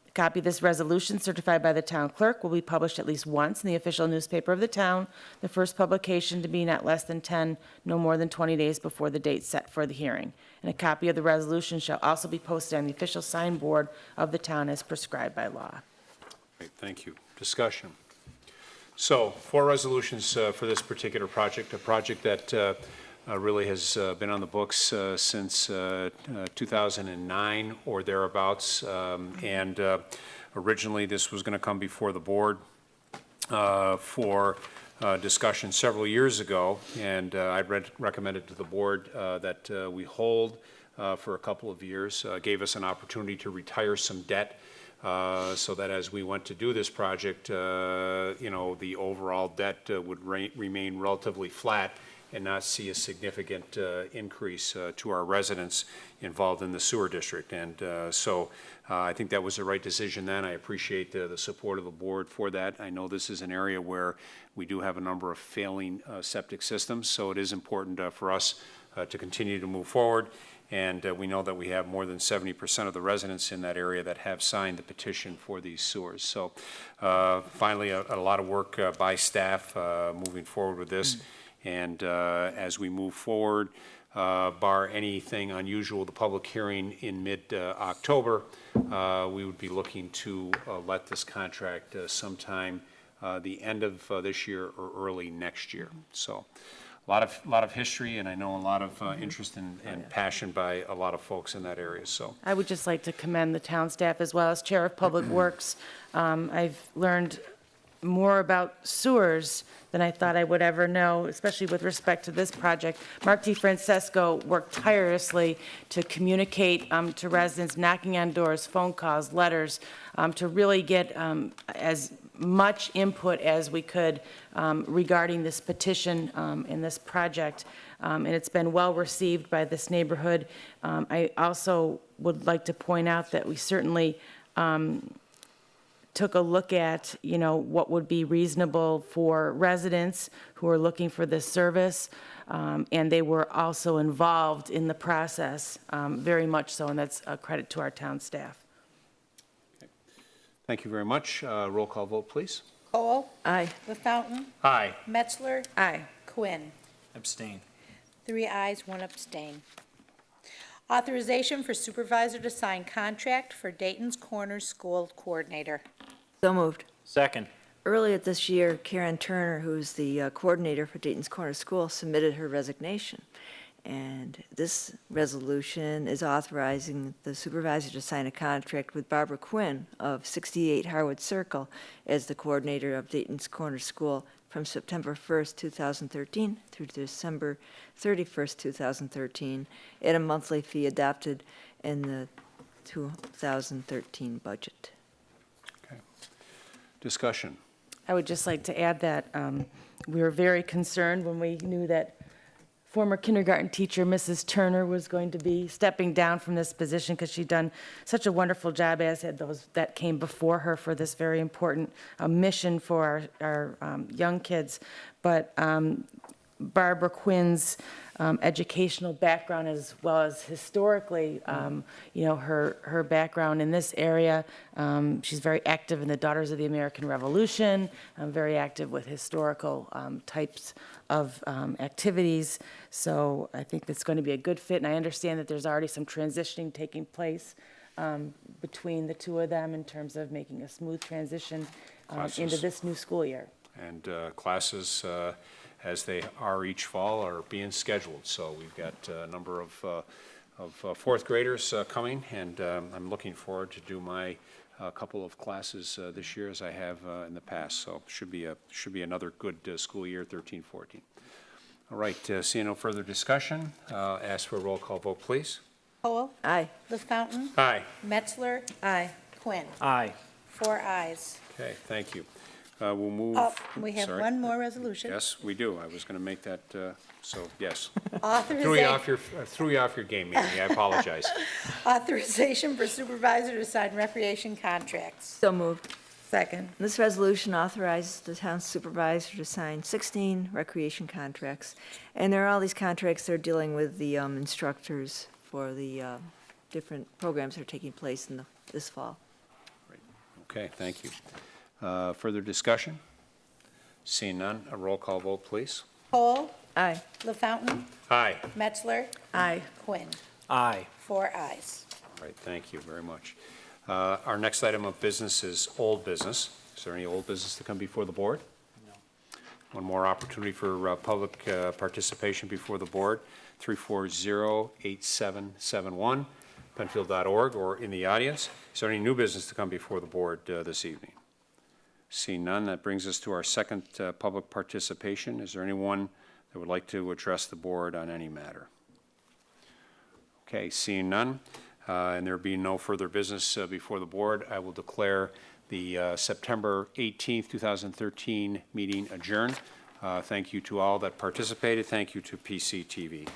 A copy of this resolution certified by the town clerk will be published at least once in the official newspaper of the town, the first publication to be not less than 10, no more than 20 days before the date set for the hearing. And a copy of the resolution shall also be posted on the official signboard of the town as prescribed by law. Great, thank you. Discussion. So, 4 resolutions for this particular project, a project that really has been on the books since 2009 or thereabouts. And originally, this was going to come before the board for discussion several years ago. And I recommended to the board that we hold for a couple of years, gave us an opportunity to retire some debt. So that as we went to do this project, the overall debt would remain relatively flat and not see a significant increase to our residents involved in the sewer district. And so I think that was the right decision then. I appreciate the support of the board for that. I know this is an area where we do have a number of failing septic systems, so it is important for us to continue to move forward. And we know that we have more than 70% of the residents in that area that have signed the petition for these sewers. So finally, a lot of work by staff moving forward with this. And as we move forward, bar anything unusual, the public hearing in mid-October, we would be looking to let this contract sometime the end of this year or early next year. So a lot of history, and I know a lot of interest and passion by a lot of folks in that area. So I would just like to commend the town staff as well as Chair of Public Works. I've learned more about sewers than I thought I would ever know, especially with respect to this project. Mark DeFrancesco worked tirelessly to communicate to residents, knocking on doors, phone calls, letters, to really get as much input as we could regarding this petition and this project. And it's been well received by this neighborhood. I also would like to point out that we certainly took a look at, what would be reasonable for residents who are looking for this service, and they were also involved in the process, very much so, and that's a credit to our town staff. thank you very much. Roll call vote, please. Cole? Aye. LaFountain? Aye. Metzler? Aye. Quinn. Abstain. 3 ayes, 1 abstain. Authorization for supervisor to sign contract for Dayton's Corners School Coordinator. So moved. Second. Earlier this year, Karen Turner, who's the coordinator for Dayton's Corner School, submitted her resignation. And this resolution is authorizing the supervisor to sign a contract with Barbara Quinn of 68 Harwood Circle as the coordinator of Dayton's Corner School from September 1st, 2013 through December 31st, 2013, at a monthly fee adopted in the 2013 budget. Okay. Discussion. I would just like to add that we were very concerned when we knew that former kindergarten teacher, Mrs. Turner, was going to be stepping down from this position because she'd done such a wonderful job, as had those that came before her for this very important mission for our young kids. But Barbara Quinn's educational background, as well as historically, her background in this area. She's very active in the Daughters of the American Revolution, very active with historical types of activities. So I think it's going to be a good fit, and I understand that there's already some transitioning taking place between the two of them in terms of making a smooth transition into this new school year. And classes, as they are each fall, are being scheduled. So we've got a number of fourth graders coming, and I'm looking forward to do my couple of classes this year as I have in the past. So should be another good school year, 13-14. All right, seeing no further discussion, ask for a roll call vote, please. Cole? Aye. LaFountain? Aye. Metzler? Aye. Quinn. Aye. 4 ayes. Okay, thank you. We'll move. We have Sorry. one more resolution. Yes, we do. I was going to make that, so yes. Authorization. Threw you off your game, Amy. I apologize. Authorization for supervisor to sign recreation contracts. So moved. Second. This resolution authorizes the town supervisor to sign 16 recreation contracts. And there are all these contracts that are dealing with the instructors for the different programs that are taking place in this fall. Okay, thank you. Further discussion? Seeing none, a roll call vote, please. Cole? Aye. LaFountain? Aye. Metzler? Aye. Quinn. Aye. 4 ayes. All right, thank you very much. Our next item of business is old business. Is there any old business to come before the board? No. One more opportunity for public participation before the board, 340-8771, penfield.org, or in the audience. Is there any new business to come before the board this evening? Seeing none, that brings us to our second public participation. Is there anyone that would like to address the board on any matter? Okay, seeing none, and there being no further business before the board, I will declare the September 18th, 2013 meeting adjourned. Thank you to all that participated. Thank you to PCTV.